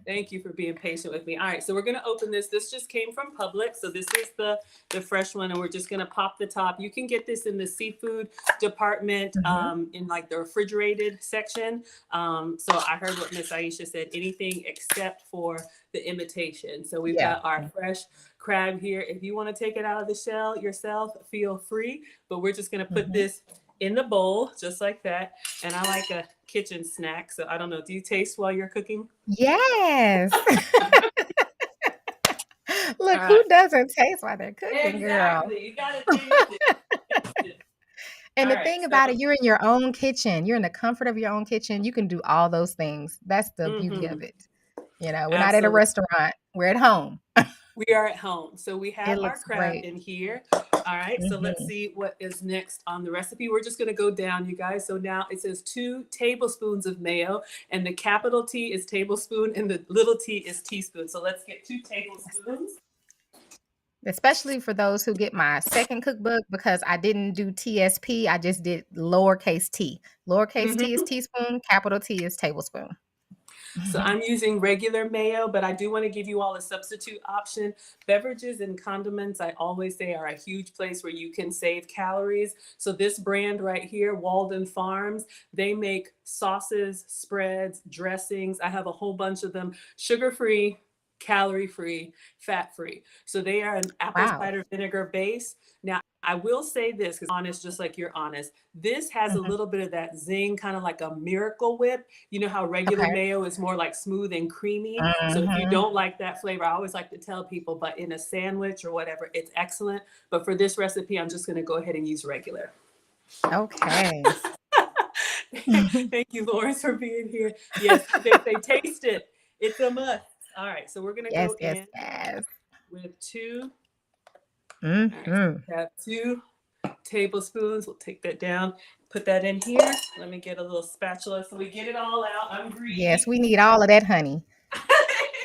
Thank you for being patient with me. All right, so we're gonna open this. This just came from Publix. So this is the fresh one, and we're just gonna pop the top. You can get this in the seafood department, Mhm. in like the refrigerated section. So I heard what Miss Aisha said, anything except for the imitation. So we've Yeah. got our fresh crab here. If you want to take it out of the shell yourself, feel free. But we're just gonna put Mhm. this in the bowl just like that. And I like a kitchen snack. So I don't know, do you taste while you're cooking? Yes. All Look, who right. doesn't taste while they're cooking, girl? Exactly. You gotta taste it. Taste it. And All the right. thing So, about it, you're in your own kitchen. You're in the comfort of your own kitchen. You can do all those things. That's the beauty of mhm, it. We're not at a absolutely. restaurant. We're at home. We are at home. So we It have our looks crab great. in here. All right. So let's Mhm. see what is next on the recipe. We're just gonna go down, you guys. So now it says 2 tablespoons of mayo, and the capital T is tablespoon, and the little t is teaspoon. So let's get 2 tablespoons. Especially for those who get my second cookbook because I didn't do TSP. I just did lowercase t. Lowercase t is Mhm. teaspoon, capital T is tablespoon. So I'm using regular mayo, but I do want to give you all a substitute option. Beverages and condiments, I always say, are a huge place where you can save calories. So this brand right here, Walden Farms, they make sauces, spreads, dressings. I have a whole bunch of them, sugar-free, calorie-free, fat-free. So they are an apple Wow. cider vinegar base. Now, I will say this, because honest, just like you're honest, this has a Mhm. little bit of that zing, kind of like a Miracle Whip. You know how regular Okay. mayo is more like smooth and creamy. So if you Mhm. don't like that flavor, I always like to tell people, but in a sandwich or whatever, it's excellent. But for this recipe, I'm just going to go ahead and use regular. Okay. Thank you, Lawrence, for being here. Yes, they say taste it. It's a must. All right, so we're going to Yes, go yes, in yes. with two. All right, so Mhm. we have 2 tablespoons. We'll take that down, put that in here. Let me get a little spatula so we get it all out. I'm Yes, greedy. we need all of that, honey.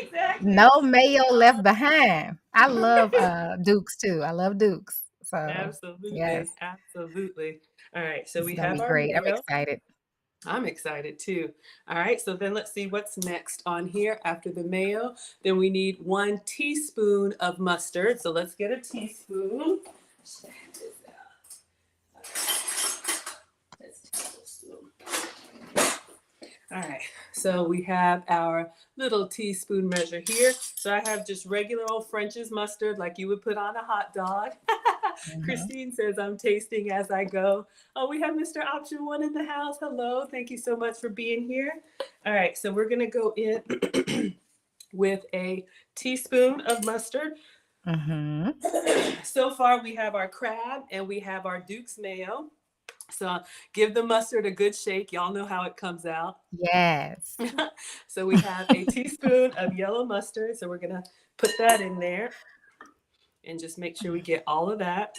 Exactly. No mayo left Um, behind. I love, Dukes too. I love Dukes. So, yes, Absolutely. Absolutely. All right. So this is we gonna have be our great. I'm mayo. excited. I'm excited too. All right. So then let's see what's next on here after the mayo. Then we need 1 teaspoon of mustard. So let's get a teaspoon. All right, so we have our little teaspoon measure here. So I have just regular old French's mustard like you would put on a hot dog. Mhm. Christine says I'm tasting as I go. Oh, we have Mr. Option One in the house. Hello, thank you so much for being here. All right, so we're gonna go in with a teaspoon of mustard. Mhm. So far we have our crab and we have our Duke's mayo. So give the mustard a good shake. Y'all know how it comes out. Yes. So we have a teaspoon of yellow mustard. So we're gonna put that in there and just make sure we get all of that.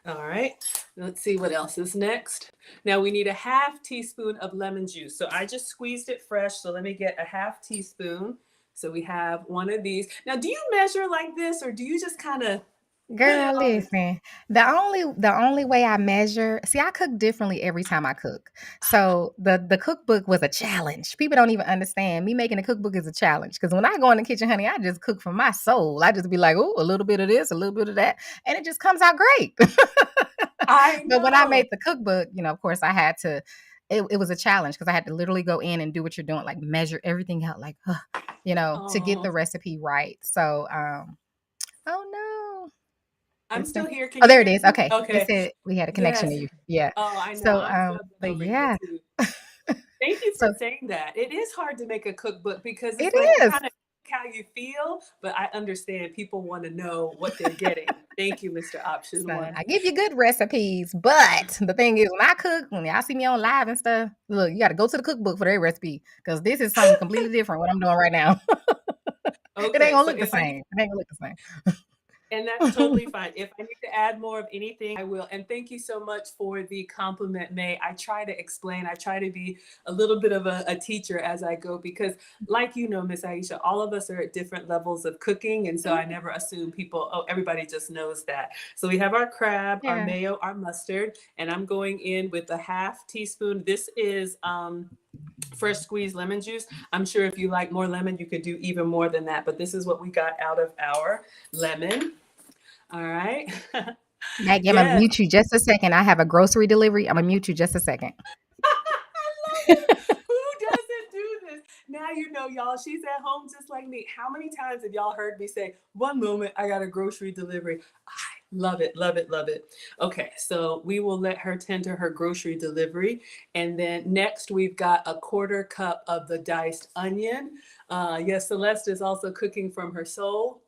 All right, let's see what else is next. Now we need a half teaspoon of lemon juice. So I just squeezed it fresh. So let me get a half teaspoon. So we have one of these. Now, do you measure like this or do you just kind of put it Girl, on the listen. The only way I measure, see, I cook differently every time I cook. So the cookbook was a challenge. People don't even understand. Me making a cookbook is a challenge. Because when I go in the kitchen, honey, I just cook for my soul. I just be like, oh, a little bit of this, a little bit of that, and it just comes out great. I But when I know. made the cookbook, of course, I had to. It was a challenge because I had to literally go in and do what you're doing, like measure everything out, like, to get Oh, the recipe right. So, oh no. I'm It's still been here. Can Oh, you there it hear is. me? Okay. It Okay. said we had a connection to Yes. you. Yeah. Oh, I know. So, I'm struggling but over here yeah. too. Thank you for So saying that. It is hard to make a cookbook because it it's like you is. kind of how you feel, but I understand people want to know what they're getting. Thank you, Mr. Option So One. I give you good recipes, but the thing is, when I cook, when y'all see me on live and stuff, look, you got to go to the cookbook for their recipe because this is something completely different. What I'm doing right now, it ain't Okay, gonna so look the if I need same. It ain't gonna look the And that's totally same. fine. If I need to add more of anything, I will. And thank you so much for the compliment, May. I try to explain, I try to be a little bit of a teacher as I go because, like you know, Miss Aisha, all of us are at different levels of cooking. And so I never assume people, oh, everybody just knows that. So we have our crab, our Yeah. mayo, our mustard, and I'm going in with a half teaspoon. This is fresh squeezed lemon juice. I'm sure if you like more lemon, you could do even more than that. But this is what we got out of our lemon. All right. Maggie, I'm gonna Yes. mute you just a second. I have a grocery delivery. I'm gonna mute you just a second. I love it. Who doesn't do this? Now you know, y'all. She's at home just like me. How many times have y'all heard me say, one moment, I got a grocery delivery? I love it, love it, love it. Okay, so we will let her tend to her grocery delivery. And then next, we've got a 1/4 cup of the diced onion. Yes, Celeste is also cooking from her soul.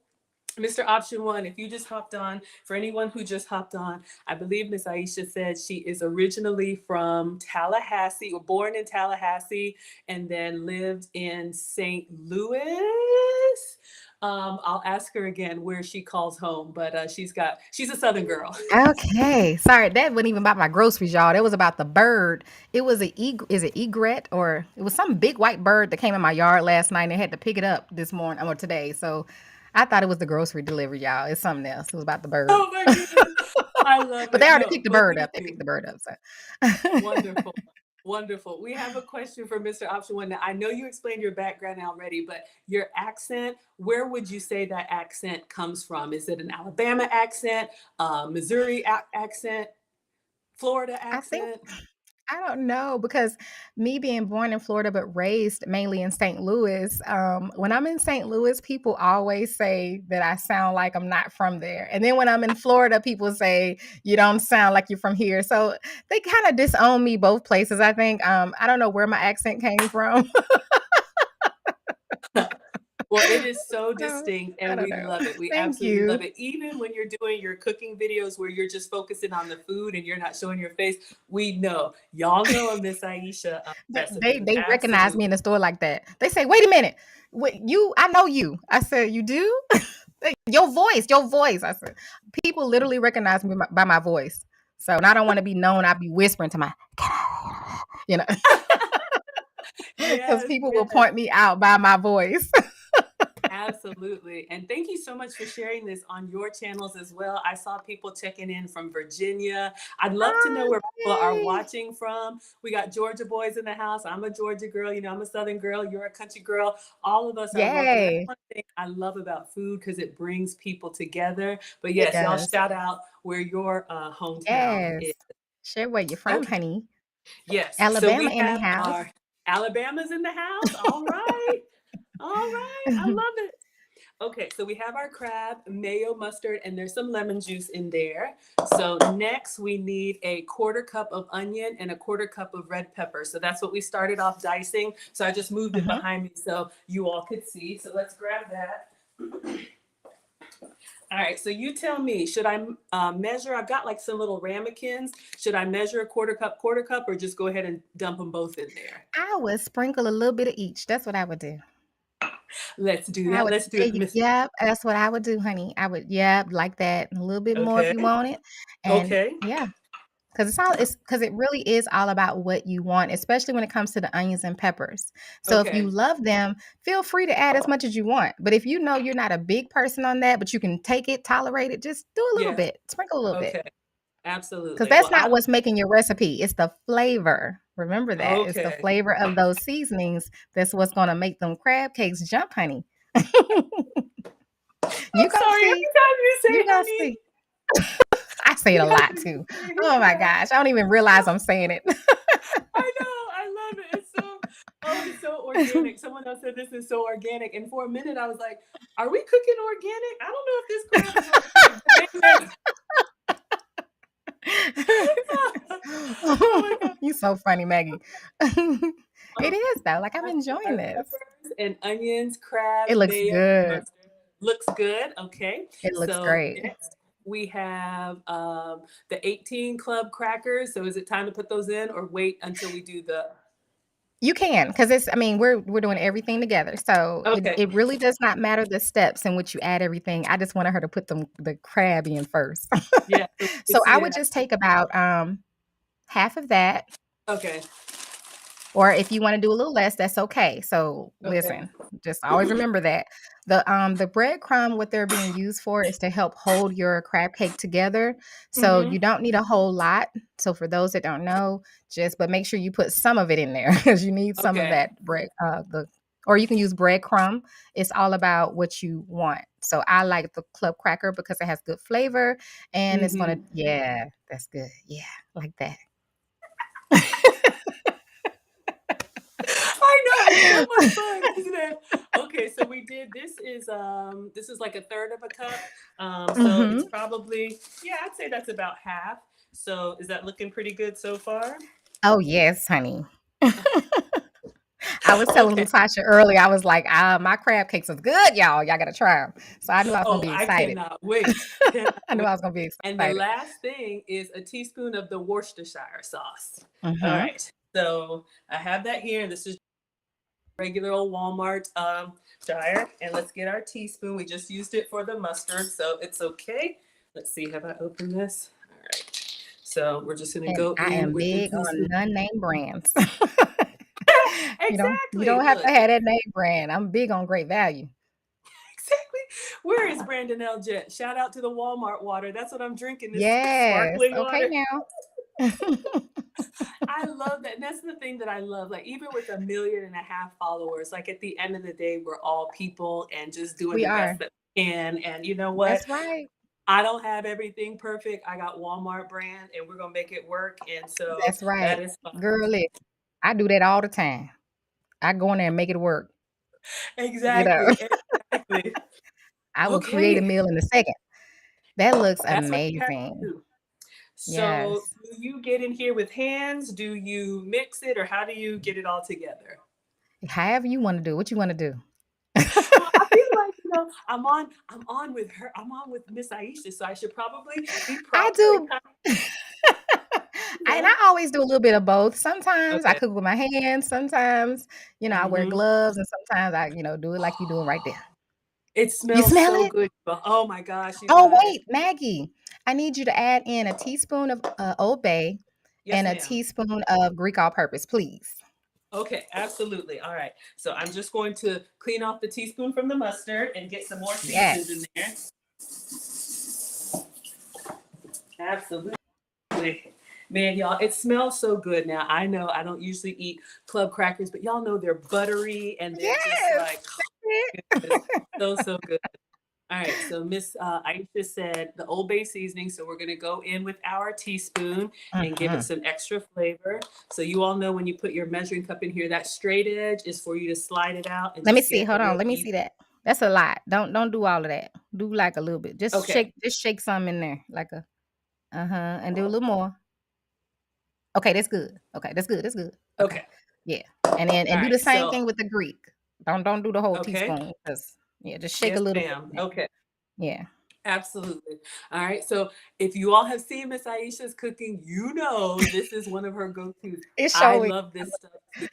Mr. Option One, if you just hopped on, for anyone who just hopped on, I believe Miss Aisha said she is originally from Tallahassee, or born in Tallahassee, and then lived in St. Louis. I'll ask her again where she calls home, but she's a Southern girl. Okay. Sorry, that wasn't even about my groceries, y'all. That was about the bird. It was is it egret, or it was some big white bird that came in my yard last night and they had to pick it up this morning or today. So I thought it was the grocery delivery, y'all. It's something else. It was about the bird. Oh my goodness, I love But they it. already No, picked the but bird we up. They do. picked the bird up. So Wonderful. Wonderful. We have a question for Mr. Option One. Now, I know you explained your background already, but your accent, where would you say that accent comes from? Is it an Alabama accent, Missouri accent, Florida I think accent? I don't know because me being born in Florida but raised mainly in St. Louis, when I'm in St. Louis, people always say that I sound like I'm not from there. And then when I'm in Florida, people say you don't sound like you're from here. So they kind of disown me both places, I think. I don't know where my accent came from. Well, it is so So distinct I and don't we know. love it. We Thank absolutely love you. it. Even when you're doing your cooking videos where you're just focusing on the food and you're not showing your face, we know. Y'all know a Miss Aisha They they recipe. they recognize me Absolutely. in the store like that. They say, "Wait a minute, wait, I know you." I said, "You do?" Your voice, your voice. I said, people literally recognize me by my voice. So, and I don't want to be known. I'd be whispering to my, you know, because Yes, people will yes. point me out by my voice. Absolutely. And thank you so much for sharing this on your channels as well. I saw people checking in from Virginia. I'd love to know Oh, where people are yay. watching from. We got Georgia boys in the house. I'm a Georgia girl. You know, I'm a Southern girl. You're a country girl. All of us are welcome. That's Yay. one thing I love about food because it brings people together. But It yes, y'all does. shout out where your hometown Yes. is. Share where you're from, Okay. honey. Yes. So Alabama we in the have house. our Alabama's in the house. All right. All right. I love it. Okay, so we have our crab, mayo, mustard, and there's some lemon juice in there. So next we need a quarter cup of onion and a quarter cup of red pepper. So that's what we started off dicing. So I just moved it Mhm. behind me so you all could see. So let's grab that. All right, so you tell me, should I measure? I've got like some little ramekins. Should I measure a quarter cup, or just go ahead and dump them both in there? I would sprinkle a little bit of each. That's what I would do. Let's do I that. would Let's do there it, you Miss. yep, that's what I would do, honey. I would yep, like that, a little bit more if Okay. you want it, and Okay. yeah, because it really is all about what you want, especially when it comes to the onions and peppers. So if you Okay. love them, feel free to add as much as you want, but if you know you're not a big person on that, but you can take it, tolerate it, just do a little Yes. bit, sprinkle a little bit. Okay. 'Cause Absolutely. that's Well, not what's making your recipe, it's the flavor. Remember that, it's the okay. flavor of those seasonings that's what's gonna make them crab cakes jump, honey. You I'm gonna sorry. see, Every time you you say gonna honey, see. I say it a yes, lot you too. say Oh my yes. gosh, I don't even realize I'm saying it. I know. I love it. It's so oh, it's so organic. Someone else said this is so organic, and for a minute I was like, "Are we cooking organic? I don't know if this crab is organic." But then oh my god. You so funny, Maggie. It Okay. is though, like, I'm Last enjoying are this. peppers and onions, crab, It looks mayo, good. mustard. Looks good. Okay. It looks So great. next we have the 18 club crackers. So is it time to put those in or wait until we do the You can, because it's I mean, we're doing everything together, so it okay. it really does not matter the steps in which you add everything. I just wanted her to put the crab in first. Yeah, so we So can I see would it. just take about, half of that, Okay. or if you wanna do a little less, that's okay. So, Okay. listen, just always remember that. The breadcrumb, what they're being used for is to help hold your crab cake together, so Mm-hmm. you don't need a whole lot. So for those that don't know, just but make sure you put some of it in there because you need some of Okay. that bread, the or you can use breadcrumb. It's all about what you want. So I like the club cracker because it has good flavor and it's gonna Mm-hmm. yeah, that's good. Yeah, like that. I know it's so much fun, isn't it? Okay, so we did this is like a third of a cup. So it's Mhm. probably yeah, I'd say that's about half. So is that looking pretty good so far? Oh, yes, honey. I was telling Okay. Latasha earlier, I was like, my crab cakes is good, y'all. Y'all gotta try them. So I knew I was gonna Oh, be I excited. cannot wait. Cannot I knew wait. I was gonna be And the excited. last thing is a teaspoon of the Worcestershire sauce. All Mhm. right. So I have that here, and this is regular old Walmart dryer. And let's get our teaspoon. We just used it for the mustard, so it's okay. Let's see, have I opened this? All right. So we're just gonna And go I in am with the big on teaspoon. none-name brands. You Exactly. don't have to Look, have that name brand. I'm big on great value. exactly. Where is Brandon L. Jet? Shout out to the Walmart water. That's what I'm drinking. This Yes. sparkling Okay water. now. I love that. And that's the thing that I love. Like, even with 1.5 million followers, like at the end of the day, we're all people and just doing We the best are. that we can. And you know what? That's right. I don't have everything perfect. I got Walmart brand and we're gonna make it work. And so That's right. that is fine. Girl, listen, I do that all the time. I go in there and make it work, you know? Exactly. Exactly. I will create a Okay. meal in a second. That looks That's what you have amazing. to do. So Yes. do you get in here with hands? Do you mix it or how do you get it all together? However you wanna do, what you wanna do? Well, I feel like, I'm on with her. I'm on with Miss Aisha, so I should probably be I proper and do. kind of, And yeah. I always do a little bit of both. Sometimes I Okay. cook with my hands, sometimes, I wear Mhm. gloves, and sometimes I, do it like you're doing right there. It You smells smell so it? good. Oh my gosh, you Oh, guys. wait, Maggie, I need you to add in a teaspoon of, Old Bay Yes, and a ma'am. teaspoon of Greek all-purpose, please. Okay, absolutely. All right. So I'm just going to clean off the teaspoon from the mustard and get some more seasons in Yes. there. Absolutely. Man, y'all, it smells so good now. I know I don't usually eat club crackers, but y'all know they're buttery and they're just Yes, like, that's goodness, it. so good. All right, so Miss Aisha said the Old Bay seasoning. So we're gonna go in with our teaspoon and give it Mhm. some extra flavor. So you all know when you put your measuring cup in here, that straight edge is for you to slide it out and Let me just see, get a hold on, real let me easy. see that. That's a lot. Don't do all of that. Do like a little bit. Okay, Just shake some in there, like a and do a little more. Okay, that's good. Okay, that's good, that's good. Okay. okay, Yeah, and all do the right. same So thing with the Greek. Don't do the whole okay, teaspoon, cause yeah, just shake a yes, little bit ma'am. in there. Okay. Yeah. Absolutely. All right. So if you all have seen Miss Aisha's cooking, you know this is one of her go-tos. It's I showing. love this stuff too.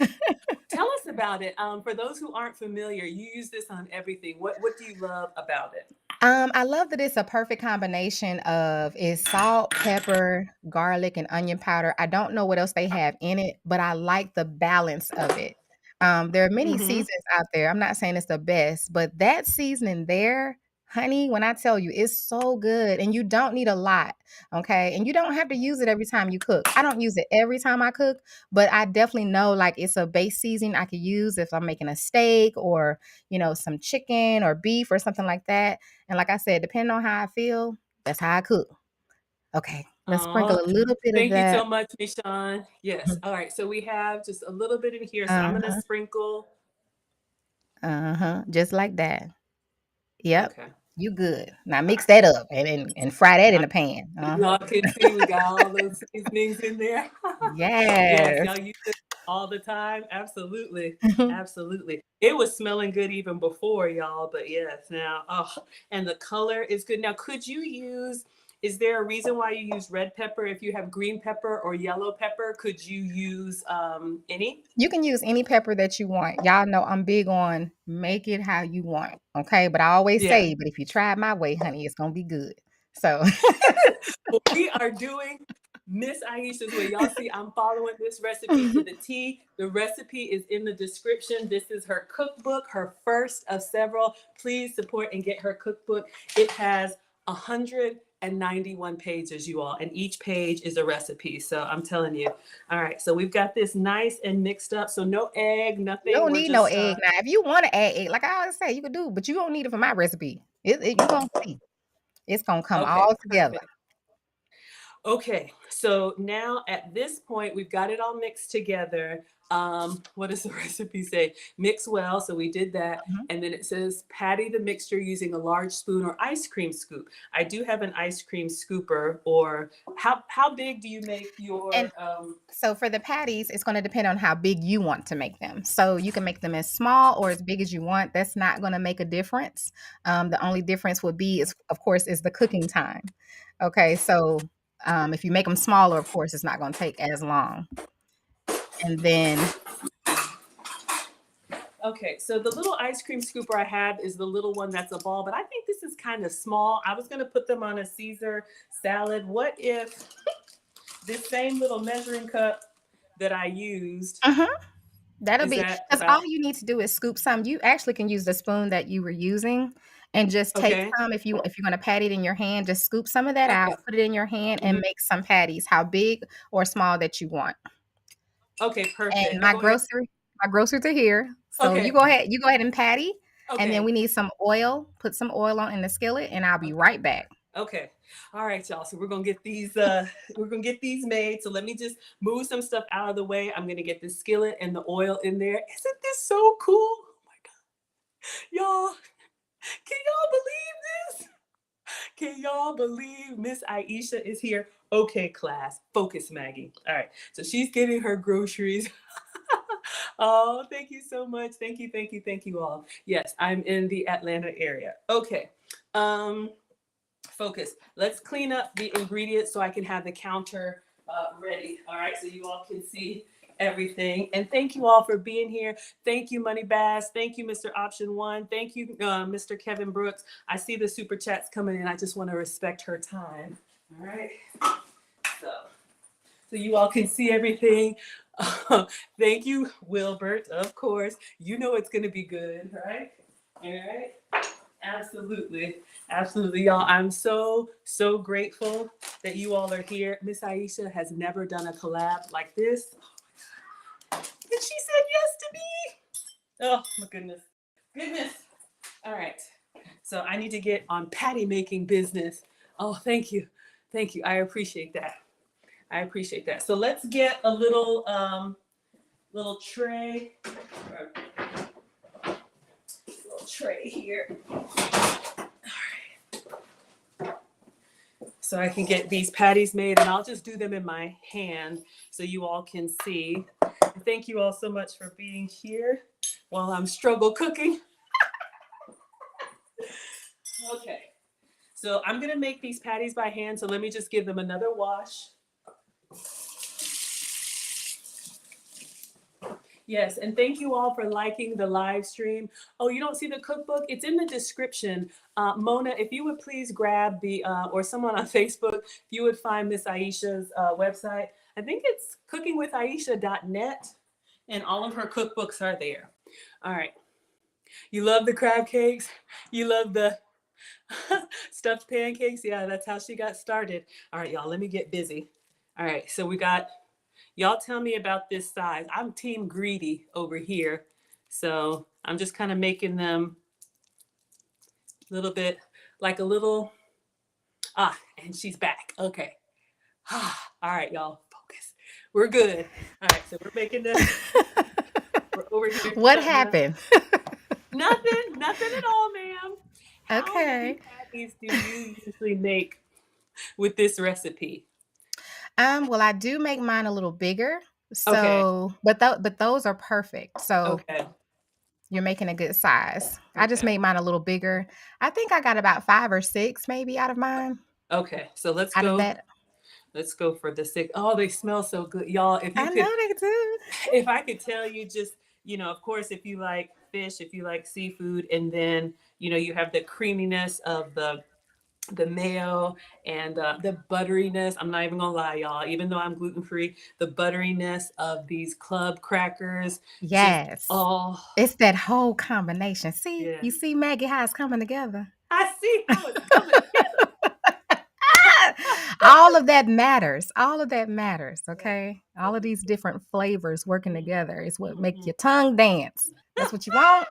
Tell us about it. For those who aren't familiar, you use this on everything. What do you love about it? I love that it's a perfect combination of is salt, pepper, garlic, and onion powder. I don't know what else they have in it, but I like the balance of it. There are many Mm-hmm. seasons out there. I'm not saying it's the best, but that seasoning there, honey, when I tell you, it's so good, and you don't need a lot, okay? And you don't have to use it every time you cook. I don't use it every time I cook, but I definitely know like it's a base seasoning I could use if I'm making a steak or some chicken or beef or something like that. And like I said, depending on how I feel, that's how I cook. Okay, let's sprinkle Oh, a little bit of thank you so that. much, Michonne. Yes. All right. So we have just a little bit in here. So I'm gonna Uh-huh, sprinkle. uh-huh, just like that. Yep, Okay. you good. Now mix All that up and fry that in right. the pan. Y'all Uh-huh. can see we got all those seasonings in there. Yes, Yes. y'all use it all the time. Absolutely. Absolutely. It was smelling good even before, y'all, but yes, now, oh, and the color is good. Now, is there a reason why you use red pepper? If you have green pepper or yellow pepper, could you use any? You can use any pepper that you want. Y'all know I'm big on make it how you want, okay? But I always Yeah. say, but if you try it my way, honey, it's gonna be good. So Well, we are doing Miss Aisha's way. Y'all see, I'm following this recipe to the T. The recipe is in the description. This is her cookbook, her first of several. Please support and get her cookbook. It has 191 pages, you all, and each page is a recipe. So I'm telling you. All right, so we've got this nice and mixed up. So no egg, you nothing. don't We're need no just egg. Now, if you want to add egg, like I always say, you could do, but you don't need it for my recipe. You gonna see. It's gonna come okay, all together. perfect. Okay, so now at this point, we've got it all mixed together. What does the recipe say? Mix well, so we did that. Mhm. And then it says patty the mixture using a large spoon or ice cream scoop. I do have an ice cream scooper, or how big do you make And your so for the patties, it's going to depend on how big you want to make them. So you can make them as small or as big as you want. That's not going to make a difference. The only difference would be, is, of course, is the cooking time. Okay, so if you make them smaller, of course, it's not going to take as long. And then, okay, so the little ice cream scooper I have is the little one that's a ball, but I think this is kind of small. I was gonna put them on a Caesar salad. What if this same little measuring cup that I used, mhm, that'll is be that because all about you need to do is scoop some. You actually can use the spoon that you were using and just take Okay. some if you're gonna pat it in your hand, just scoop some of that out, Okay. put it in your hand, and Mhm. make some patties, how big or small that you want. Okay, And perfect. Go ahead. my groceries are here. So Okay. you go ahead and patty, and then Okay. we need some oil. Put some oil on in the skillet, and I'll be right back. Okay. All right, y'all. So we're gonna get these made. So let me just move some stuff out of the way. I'm gonna get the skillet and the oil in there. Isn't this so cool? Oh my god. Y'all, can y'all believe this? Can y'all believe Miss Aisha is here? Okay, class. Focus, Maggie. All right. So she's getting her groceries. Oh, thank you so much. Thank you, thank you, thank you all. Yes, I'm in the Atlanta area. Okay. Um, Focus. Let's clean up the ingredients so I can have the counter ready. All right, so you all can see everything. And thank you all for being here. Thank you, Money Bass. Thank you, Mr. Option One. Thank you, Mr. Kevin Brooks. I see the super chats coming in. I just want to respect her time. All right. So, so you all can see everything. Thank you, Wilbert. Of course, you know it's gonna be good, right? All right. Absolutely. Absolutely, y'all. I'm so, so grateful that you all are here. Miss Aisha has never done a collab like this. And she said yes to me. Oh, my goodness. Goodness. All right. So I need to get on patty making business. Oh, thank you. Thank you. I appreciate that. I appreciate that. So let's get a little tray, little tray here. So I can get these patties made, and I'll just do them in my hand so you all can see. Thank you all so much for being here while I'm struggle cooking. Okay, so I'm gonna make these patties by hand, so let me just give them another wash. Yes, and thank you all for liking the live stream. Oh, you don't see the cookbook? It's in the description. Mona, if you would please grab or someone on Facebook, if you would find Miss Aisha's website. I think it's cookingwithaisha.net, and all of her cookbooks are there. All right. You love the crab cakes? You love the stuffed pancakes? Yeah, that's how she got started. All right, y'all, let me get busy. All right, so y'all tell me about this size. I'm team greedy over here. So I'm just kind of making them a little bit like a little, and she's back. Okay. All right, y'all, focus. We're good. All right, so we're making this, we're over here What cutting up. happened? Nothing, nothing at all, ma'am. How many Okay. patties do you usually make with this recipe? Well, I do make mine a little bigger. Okay, So, but those are perfect. So okay, you're making a good size. I just okay. made mine a little bigger. I think I got about 5 or 6 maybe out of mine. Okay, so let's Out of go. that. Let's go for the six. Oh, they smell so good, y'all. If you I know could, they do. if I could tell you, just of course, if you like fish, if you like seafood, and then you have the creaminess of the mayo and the butteriness. I'm not even gonna lie, y'all. Even though I'm gluten free, the butteriness of these club crackers, just Yes. oh It's that whole combination. See? yeah. You see Maggie how it's coming together? I see how it's coming together. All of that matters. All of that matters, Yeah, okay? All yeah, of these different flavors working together is what make mhm. your tongue dance. That's what you want.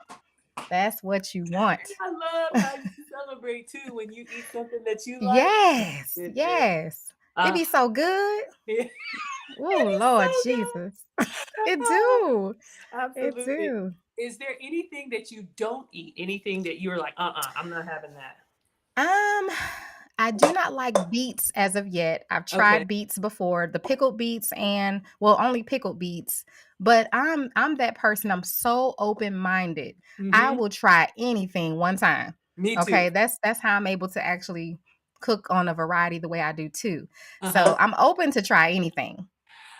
That's what you want. I love how you celebrate too when you eat something that you like. Yes. Goodness. Yes. It Uh, be so good. it Oh, is Lord so good. Jesus. It Ah, do. It absolutely. do. Is there anything that you don't eat? Anything that you're like, I'm not having that? Um, I do not like beets as of yet. I've Okay. tried beets before, the pickled beets and well, only pickled beets, but I'm that person. I'm so open-minded. I Mm-hmm. will try anything one time. Me too. Okay, that's how I'm able to actually cook on a variety the way I do too. So, Uh-huh. I'm open to try anything,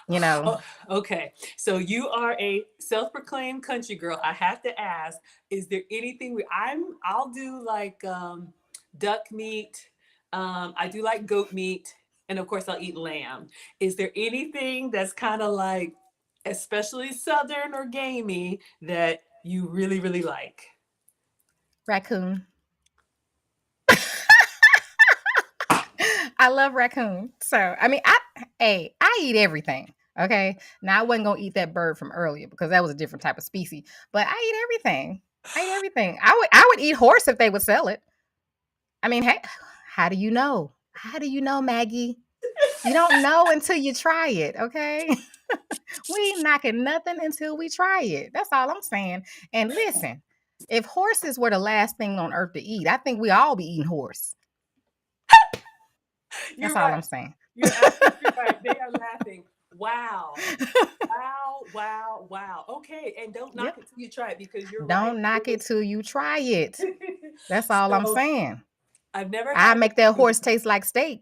you know. Oh, okay. So you are a self-proclaimed country girl. I have to ask, is there anything I'll do like duck meat. I do like goat meat, and of course I'll eat lamb. Is there anything that's kind of like especially southern or gamey that you really, really like? Raccoon. I love raccoon. So I mean, I eat everything. Okay. Now I wasn't gonna eat that bird from earlier because that was a different type of species. But I eat everything. I eat everything. I would eat horse if they would sell it. I mean, hey, how do you know? How do you know, Maggie? You don't know until you try it, okay? We ain't knocking nothing until we try it. That's all I'm saying. And listen, if horses were the last thing on earth to eat, I think we all be eating horse. You're That's all I'm right. saying. You're absolutely right. They are laughing. Wow. Wow, wow, wow. Okay, and don't knock Yep. it till you try it because you're right. Don't knock it till you try it. That's all I'm So saying. I've never I had make that raccoon. horse taste like steak.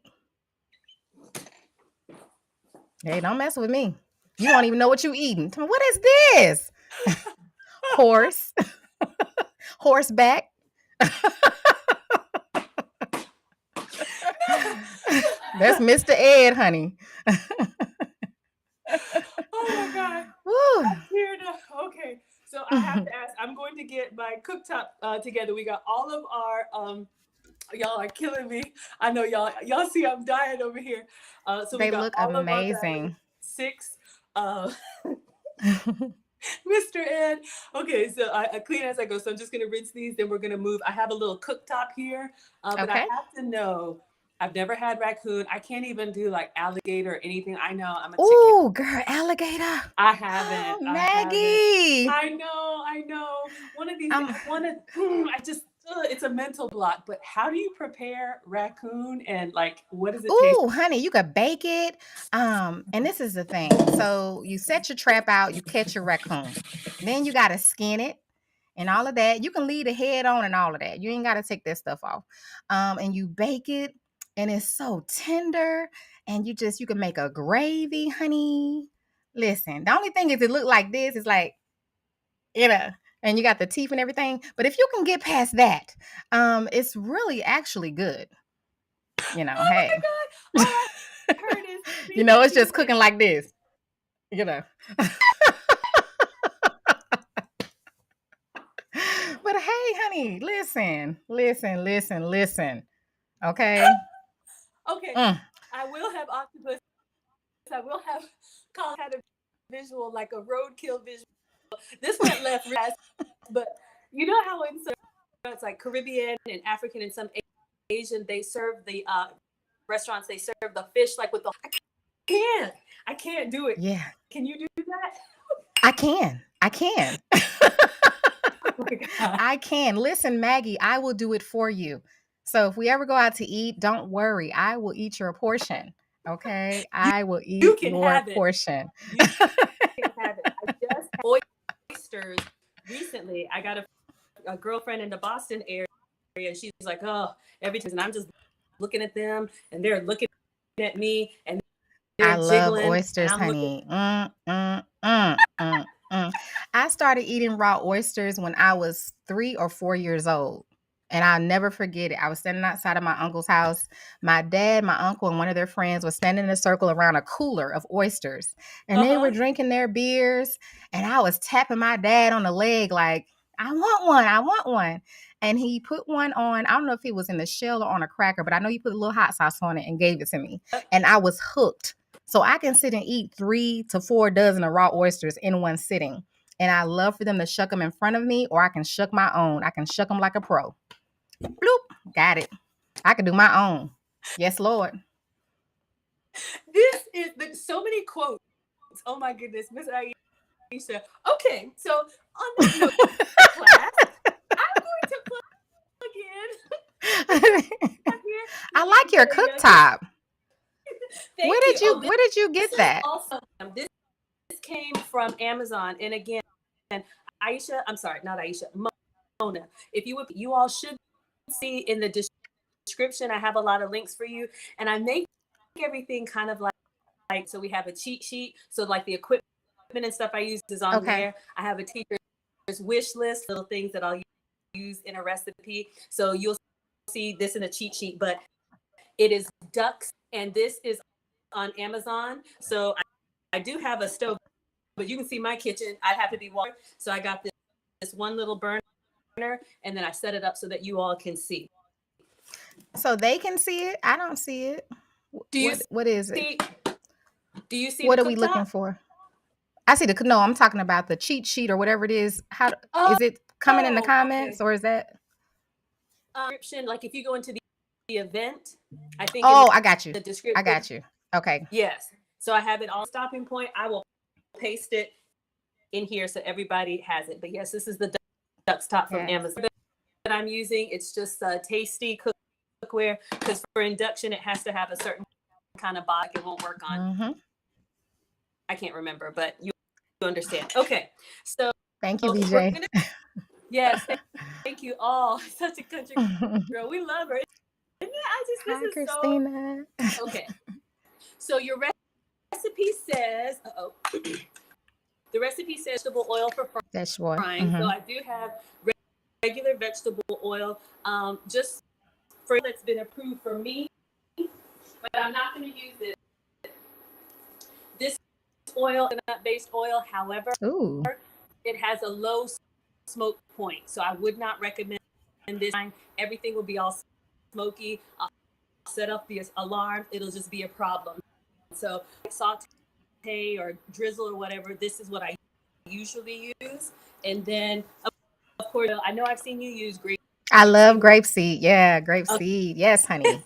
Hey, don't mess with me. You won't even know what you eating. What is this? Horse. Horseback. That's Mr. Ed, honey. Oh my God. Woo. I'm here to, okay. So I have to ask, I'm going to get my cooktop together. We got all of our, y'all are killing me. I know y'all see I'm dying over here. So we They got look all of our amazing. six, Mr. Ed. Okay, so I clean as I go. So I'm just gonna rinse these, then we're gonna move. I have a little cooktop here, but I Okay. have to know. I've never had raccoon. I can't even do like alligator or anything. I know I'm a chicken. Ooh, girl, alligator. I Oh, haven't. I haven't. Maggie. I know. I know. One of these. Um, I want to. I just. It's a mental block. But how do you prepare raccoon and like what does it taste? ooh, honey, you could bake it. And this is the thing. So you set your trap out, you catch your raccoon. Then you gotta skin it and all of that. You can leave the head on and all of that. You ain't gotta take that stuff off. And you bake it, and it's so tender. And you can make a gravy, honey. Listen, the only thing is it look like this is like, you know, and you got the teeth and everything. But if you can get past that, it's really actually good. Oh Hey. my God! All I heard is It's just cooking like this. you know. But hey, honey, listen. Okay. Okay, Mm. I will have octopus. I will have Colin had a visual like a roadkill visual. This went left fast, but you know how in some it's like Caribbean and African and some Asian they serve the restaurants they serve the fish like with the I can't do it. Yeah, Can you do that? I can. Oh my God. I can. Listen, Maggie, I will do it for you. So if we ever go out to eat, don't worry. I will eat your portion. Okay? You, I will you eat can your have it. portion. You can have it. I just had oysters recently. I got a girlfriend in the Boston area, and she's like, "Oh, everything," and I'm just looking at them, and they're looking at me, and I they're love jiggling, and oysters, I'm looking. honey. I started eating raw oysters when I was 3 or 4 years old. And I'll never forget it. I was standing outside of my uncle's house. My dad, my uncle, and one of their friends was standing in a circle around a cooler of oysters. And they were Uh-huh. drinking their beers. And I was tapping my dad on the leg like, I want one. I want one. And he put one on. I don't know if it was in the shell or on a cracker, but I know he put a little hot sauce on it and gave it to me. And I was hooked. So I can sit and eat 3 to 4 dozen of raw oysters in one sitting. And I love for them to shuck them in front of me, or I can shuck my own. I can shuck them like a pro. Bloop, got it. I can do my own. Yes, Lord. This is so many quotes. Oh my goodness, Miss Aisha. Okay, so on that note, class, I'm going to plug in. I like your cooktop. Thank Where you. did you where did you get that? Also, this came from Amazon, and again, Aisha. I'm sorry, not Aisha. Mona. If you all should see in the description. I have a lot of links for you, and I make everything kind of like so. We have a cheat sheet, so like the equipment and stuff I use is on there. I have a teacher's wish list, little things that I'll use in a recipe. So you'll see this in a cheat sheet, but it is ducks, and this is on Amazon. So I do have a stove, but you can see my kitchen. I have to be water, so I got this one little burner, and then I set it up so that you all can see. So they can see it. I don't see it. Do you What is it? see? Do you see What the are we looking cooktop? for? I see the no. I'm talking about the cheat sheet or whatever it is. How Oh, is it coming in the okay. comments or is that? Description, like if you go into the event, I think in Oh, I got you. the I description, got you. Okay. yes. So I have it all stopping point. I will paste it in here so everybody has it. But yes, this is the duck top from Yes. Amazon that I'm using. It's just tasty cookware because for induction it has to have a certain kind of box. It won't work on. Mm-hmm. I can't remember, but you understand. Okay, so Thank you, we're BJ. gonna. Yes, thank you all. Such a country girl. We love her. Isn't it? This Hi, is so Christina. okay. So your recipe says, the recipe says vegetable oil for That's boy. frying. So I do have regular vegetable oil. Just for that's been approved for me, but I'm not going to use it. This oil, nut-based oil, however, Ooh. it has a low smoke point, so I would not recommend this. Everything will be all smoky. I'll set up the alarm. It'll just be a problem. So saute or drizzle or whatever. This is what I usually use, and then of course I know I've seen you use grape. I love grapeseed. Yeah, grapeseed. Yes, honey.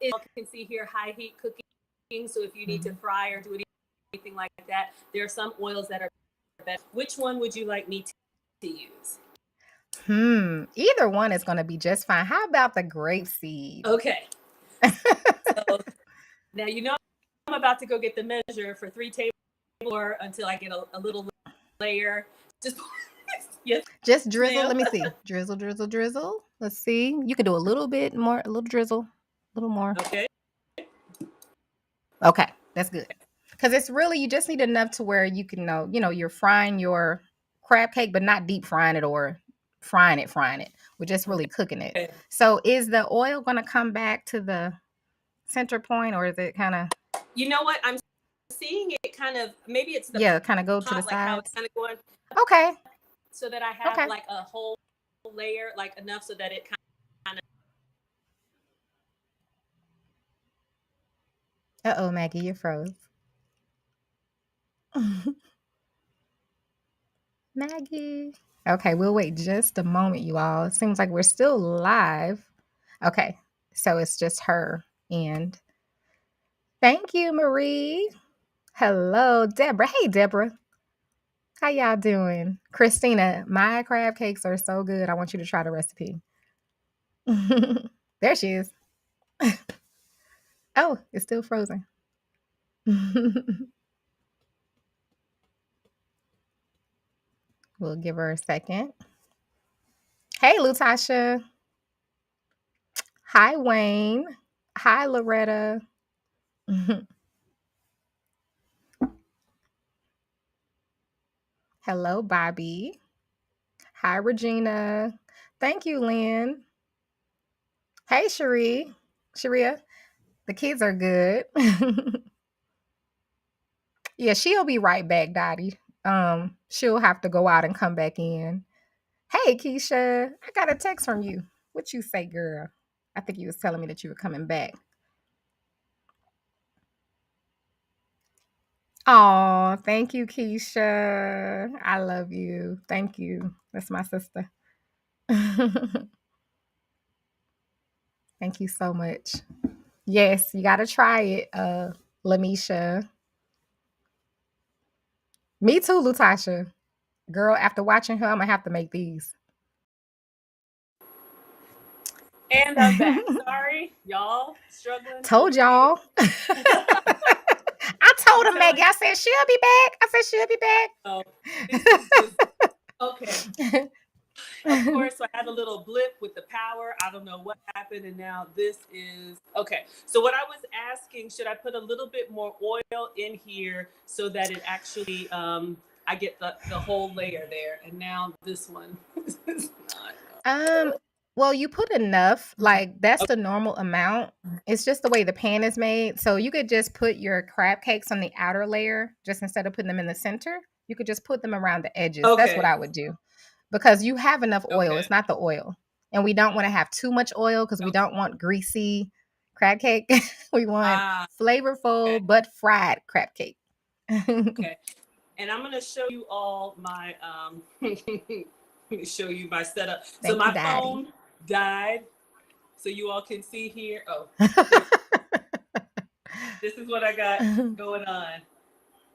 You can see here high heat cooking. So if you need to fry or do anything like that, there are some oils that are best. Which one would you like me to use? Either one is going to be just fine. How about the grapeseed? Okay. So now you know I'm about to go get the measure for 3 tablespoons or until I get a little layer. Just yes. Just drizzle. Let me see. Drizzle, drizzle, drizzle. Let's see. You can do a little bit more, a little drizzle, a little more. Okay. Okay, that's good. Because it's really, you just need enough to where you can know, you're frying your crab cake, but not deep frying it or frying it. We're just really cooking it. Okay. So is the oil going to come back to the center point or is it kind of? You know what? I'm seeing it kind of, maybe it's the kind of go to the like how sides. it's kind of going. Okay. So that I have like a whole layer, like enough so that it kind of. Uh-oh, Maggie, you froze. Maggie. Okay, we'll wait just a moment, you all. It seems like we're still live. Okay, so it's just her. And thank you, Marie. Hello, Deborah. Hey, Deborah. How y'all doing? Christina, my crab cakes are so good. I want you to try the recipe. There she is. Oh, it's still frozen. We'll give her a second. Hey, Lutasha. Hi, Wayne. Hi, Loretta. Hello, Bobby. Hi, Regina. Thank you, Lynn. Hey, Sharia. The kids are good. Yeah, she'll be right back, Dottie. She'll have to go out and come back in. Hey, Keisha, I got a text from you. What you say, girl? I think you was telling me that you were coming back. Oh, thank you, Keisha. I love you. Thank you. That's my sister. Thank you so much. Yes, you got to try it, Lamisha. Me too, Lutasha. Girl, after watching her, I'm going to have to make these. And I'm back. Sorry, y'all. Struggling. Told y'all. I told her, Maggie. I said, she'll be back. Oh, this is just, okay. Of course, I had a little blip with the power. I don't know what happened. And now this is, okay. So what I was asking, should I put a little bit more oil in here so that it actually, I get the whole layer there. And now this one is not. Well, you put enough, like that's the normal amount. It's just the way the pan is made. So you could just put your crab cakes on the outer layer, just instead of putting them in the center. You could just put them around the edges. Okay. That's what I would do. Because you have enough oil. Okay. It's not the oil. And we don't want to have too much oil because we don't want greasy, crab cake. We want Ah, okay, flavorful but fried crab cake. okay. And I'm gonna show you all my let me show you my setup. So Thank you, my Daddy. phone died, so you all can see here. Oh, this this is what I got going on.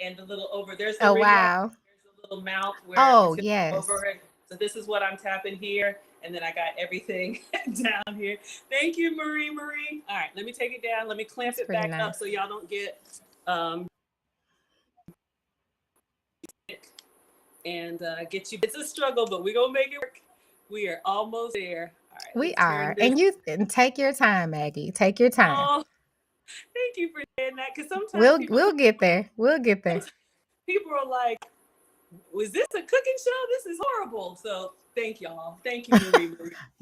And the little over there's the Oh, ring light, wow. there's a little mouth where Oh, it's gonna go yes. over it. So this is what I'm tapping here, and then I got everything down here. Thank you, Marie. All right, let me take it down. Let me clamp It's it pretty back up nice. so y'all don't get um and get you. It's a struggle, but we're gonna make it work. We are almost there. All right, We let's turn are. this. And take your time, Maggie. Take your time. Oh, thank you for saying that. Because sometimes We'll get there. We'll get there. people are like, "Was this a cooking show? This is horrible." So thank y'all. Thank you, Marie.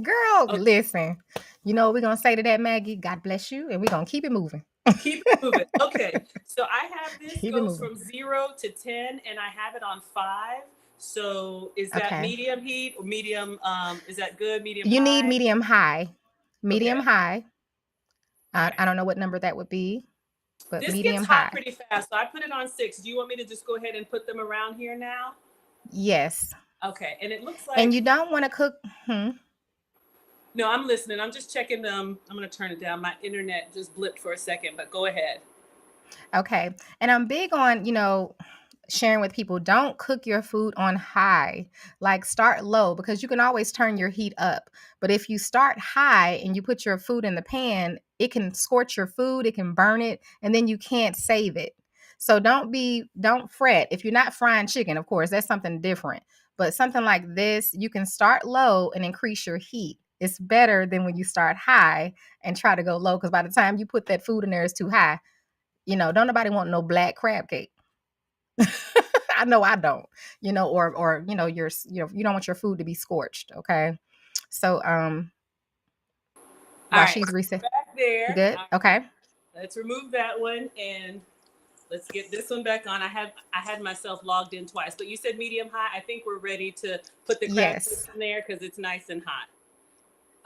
Girl, Okay, listen. You know what we're gonna say to that, Maggie? God bless you, and we're gonna keep it moving. keep it moving. Okay, so I have this Keep it goes moving. from 0 to 10, and I have it on 5. So is that Okay. medium heat or medium? Is that good? Medium You need high? medium high. Medium Okay. high. All I right. don't know what number that would be, but This gets medium hot high. pretty fast, so I put it on 6. Do you want me to just go ahead and put them around here now? Yes. Okay, and it looks And like you don't want to cook. no, I'm listening. I'm just checking them. I'm gonna turn it down. My internet just blipped for a second, but go ahead. Okay. And I'm big on, sharing with people, don't cook your food on high. Like start low because you can always turn your heat up. But if you start high and you put your food in the pan, it can scorch your food, it can burn it, and then you can't save it. So don't fret. If you're not frying chicken, of course, that's something different. But something like this, you can start low and increase your heat. It's better than when you start high and try to go low because by the time you put that food in there, it's too high. Don't nobody want no black crab cake. I know I don't, or you don't want your food to be scorched. Okay. So All while right, she's reset, back we there. good? All right, Okay. let's remove that one and let's get this one back on. I had myself logged in twice, but you said medium high. I think we're ready to put the crab cakes Yes. in there because it's nice and hot.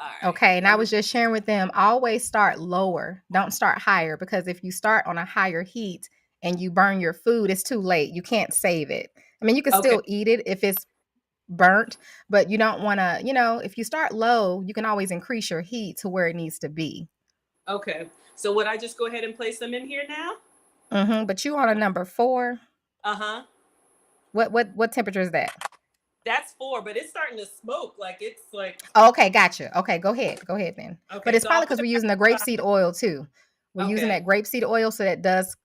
All right, Okay. And I let me. was just sharing with them, always start lower. Don't start higher because if you start on a higher heat and you burn your food, it's too late. You can't save it. I mean, you can Okay, still eat it if it's burnt, but you don't want to, if you start low, you can always increase your heat to where it needs to be. okay. So would I just go ahead and place them in here now? But you on a number 4. Uh huh. What temperature is that? That's 4, but it's starting to smoke. Like it's like Oh, okay, gotcha. Okay, go ahead. Go ahead then. But okay. it's So I'll probably put because it we're back using the on 5. grapeseed oil too. We're using Okay. that grapeseed oil, so that does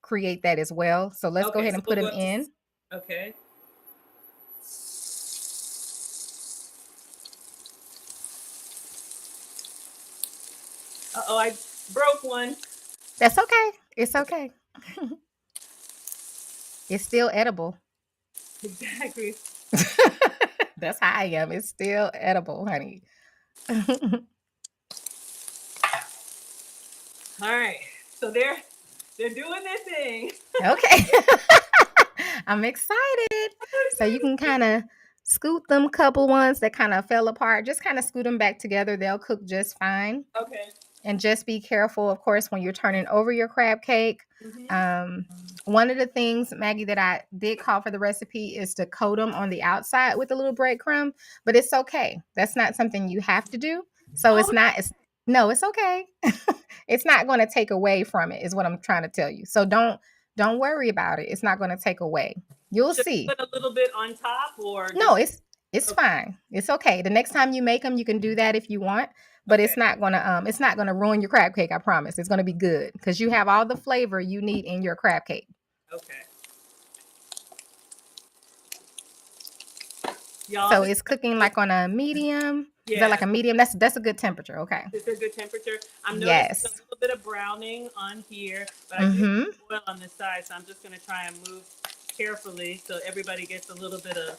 create that as well. So let's go Okay. ahead So and we'll put go them up to in. okay. Oh, I broke one. That's okay. It's Okay. okay. It's still edible. Exactly. That's how I am. It's still edible, honey. All right. So they're doing their thing. Okay. I'm excited. So you can kind of scoot them couple ones that kind of fell apart. Just kind of scoot them back together. They'll cook just fine. Okay. And just be careful, of course, when you're turning over your crab cake. Mm-hmm. Um, one of the things, Maggie, that I did call for the recipe is to coat them on the outside with a little breadcrumb, but it's okay. That's not something you have to do. So Oh, no, it's okay. It's not going to take away from it, is what I'm trying to tell you. So don't worry about it. It's not going to take away. You'll should I see. put a little bit on top or No, just it's okay? fine. It's okay. The next time you make them, you can do that if you want, but Okay. it's not gonna ruin your crab cake. I promise. It's gonna be good because you have all the flavor you need in your crab cake. Okay. Y'all, So this it's cooking like on a medium. Is that yeah, like a medium? That's a good temperature. Okay. it's a good temperature. I'm noticing a Yes. little bit of browning on here, but I do have Mm-hmm. oil on this side, so I'm just gonna try and move carefully so everybody gets a little bit of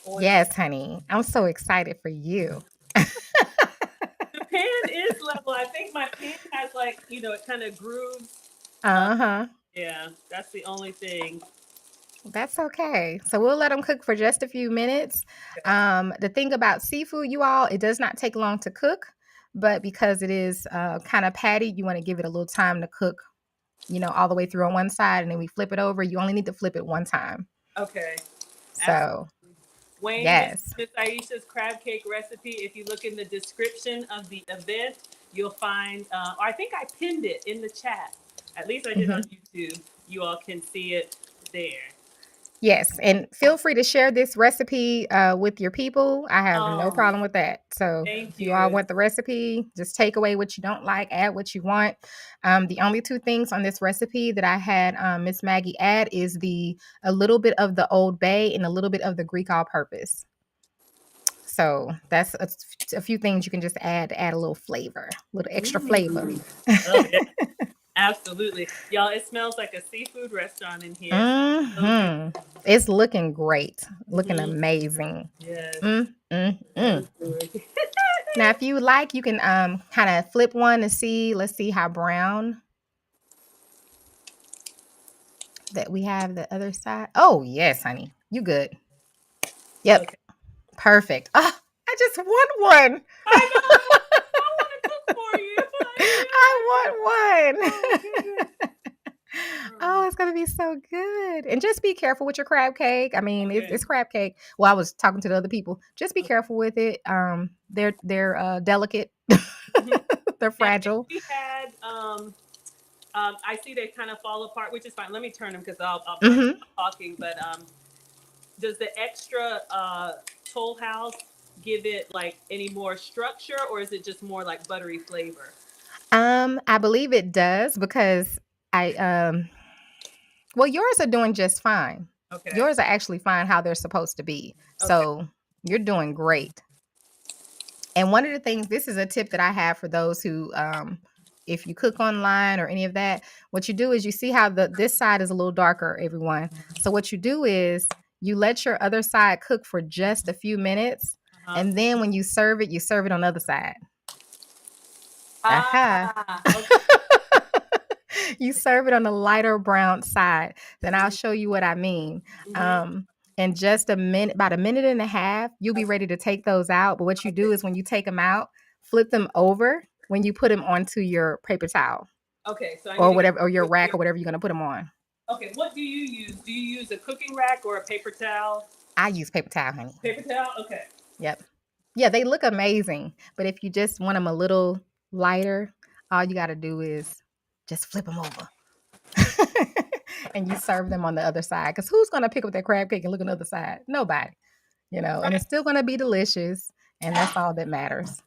oil. Yes, honey. I'm so excited for you. The pan is level. I think my pan has like, it kind of grooves. Uh, Uh-huh. yeah, that's the only thing. That's okay. So we'll let them cook for just a few minutes. Okay. The thing about seafood, you all, it does not take long to cook. but because it is kind of patty, you want to give it a little time to cook, all the way through on one side, and then we flip it over. You only need to flip it one time. Okay. Absolutely. So, Wayne mentioned yes. Miss Aisha's crab cake recipe. If you look in the description of the event, you'll find, or I think I pinned it in the chat. At least I did on YouTube. You all can see it there. Yes, and feel free to share this recipe with your people. I have no problem with that. So Thank if you all you. want the recipe, just take away what you don't like, add what you want. The only two things on this recipe that I had Miss Maggie add is a little bit of the Old Bay and a little bit of the Greek all-purpose. So that's a few things you can just add to add a little flavor, a little extra flavor. Oh, yeah. Absolutely. Y'all, it smells like a seafood restaurant in here. Mm-hmm. It's looking great. Looking amazing. Yes. Now, if you like, you can kind of flip one to see. Let's see how brown that we have the other side. Oh, yes, honey. You good. Yep. Okay. Perfect. Oh, I just want one. I know. I want to cook for you. I want one. Oh, it's gonna be so good. And just be careful with your crab cake. I mean, it's crab cake. Well, I was talking to the other people. Just be careful with it. They're delicate. They're fragile. We had I see they kind of fall apart, which is fine. Let me turn them because I'll stop talking. But does the extra Toll House give it like any more structure, or is it just more like buttery flavor? I believe it does because well, yours are doing just fine. Okay. Yours are actually fine how they're supposed to be. So you're doing great. And one of the things, this is a tip that I have for those who, if you cook online or any of that, what you do is you see how this side is a little darker, everyone. So what you do is you let your other side cook for just a few minutes. And then when you serve it on the other side. You serve it on the lighter brown side. Then I'll show you what I mean. In just about a minute and a half, you'll be ready to take those out. But what you do is when you take them out, flip them over when you put them onto your paper towel. Okay. So or whatever, or your rack or whatever you're going to put them on. Okay. What do you use? Do you use a cooking rack or a paper towel? I use paper towel, honey. Paper towel? Okay. Yep. Yeah, they look amazing. But if you just want them a little lighter, all you got to do is just flip them over. And you serve them on the other side. Because who's going to pick up that crab cake and look on the other side? Nobody. And it's still going to be delicious. And that's all that matters.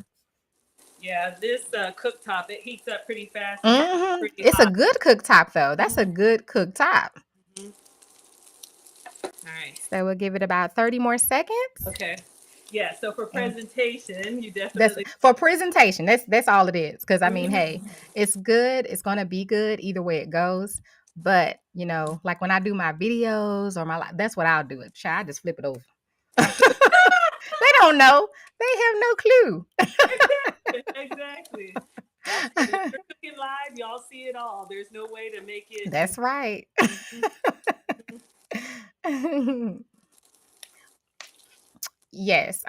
Yeah, this cooktop, it heats up pretty fast. It's hot. A good cooktop, though. That's a good cooktop. All right. So we'll give it about 30 more seconds. Okay. Yeah, so for presentation, you definitely... For presentation, that's all it is. Because, I mean, hey, it's good. It's going to be good either way it goes. But, like when I do my videos or that's what I'll do. I just flip it over. They don't know. They have no clue. Exactly. If you're cooking live, y'all see it all. There's no way to make it... That's right. Yes,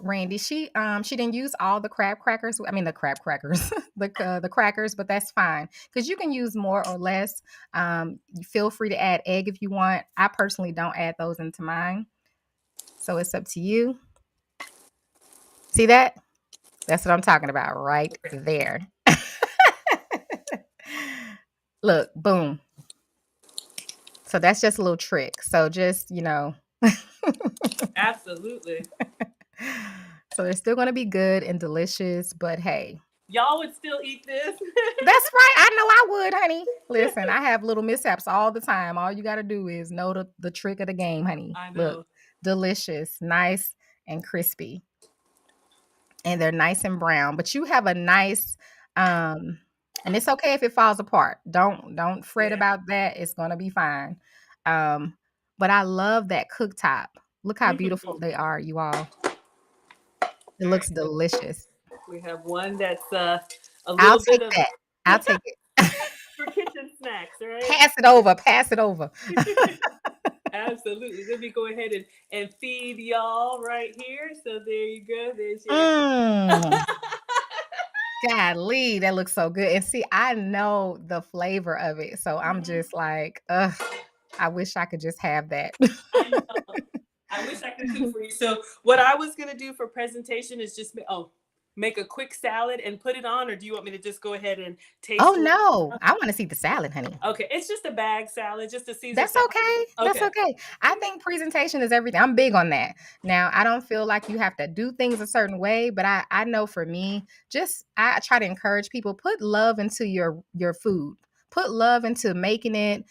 Randy, she didn't use all the crab crackers. I mean the crab crackers, the crackers, but that's fine because you can use more or less. You feel free to add egg if you want. I personally don't add those into mine, so it's up to you. See that? That's what I'm talking about right there. Look, boom. So that's just a little trick. So just Absolutely. So they're still going to be good and delicious, but hey. Y'all would still eat this? That's right. I know I would, honey. Listen, I have little mishaps all the time. All you got to do is know the trick of the game, honey. I know. Look, delicious, nice and crispy. And they're nice and brown, but you have a nice, and it's okay if it falls apart. Don't fret about that. It's going to be fine. But I love that cooktop. Look how beautiful they are, you all. It looks delicious. We have one that's a little I'll bit take that. I'll take it. For kitchen snacks, right? Pass it over. Pass it over. Absolutely. Let me go ahead and feed y'all right here. So there you go. There's your... Golly, that looks so good. And see, I know the flavor of it. So I'm Mhm. just like, ugh, I wish I could just have that. I know. I wish I could cook for you. So what I was gonna do for presentation is just make a quick salad and put it on, or do you want me to just go ahead and Oh taste what? no, I want to see the salad, honey. Okay, it's just a bag salad, just a Caesar That's salad. okay. That's Okay. okay. I think presentation is everything. I'm big on that. Now, I don't feel like you have to do things a certain way, but I know for me, just I try to encourage people put love into your food. Put love into making it,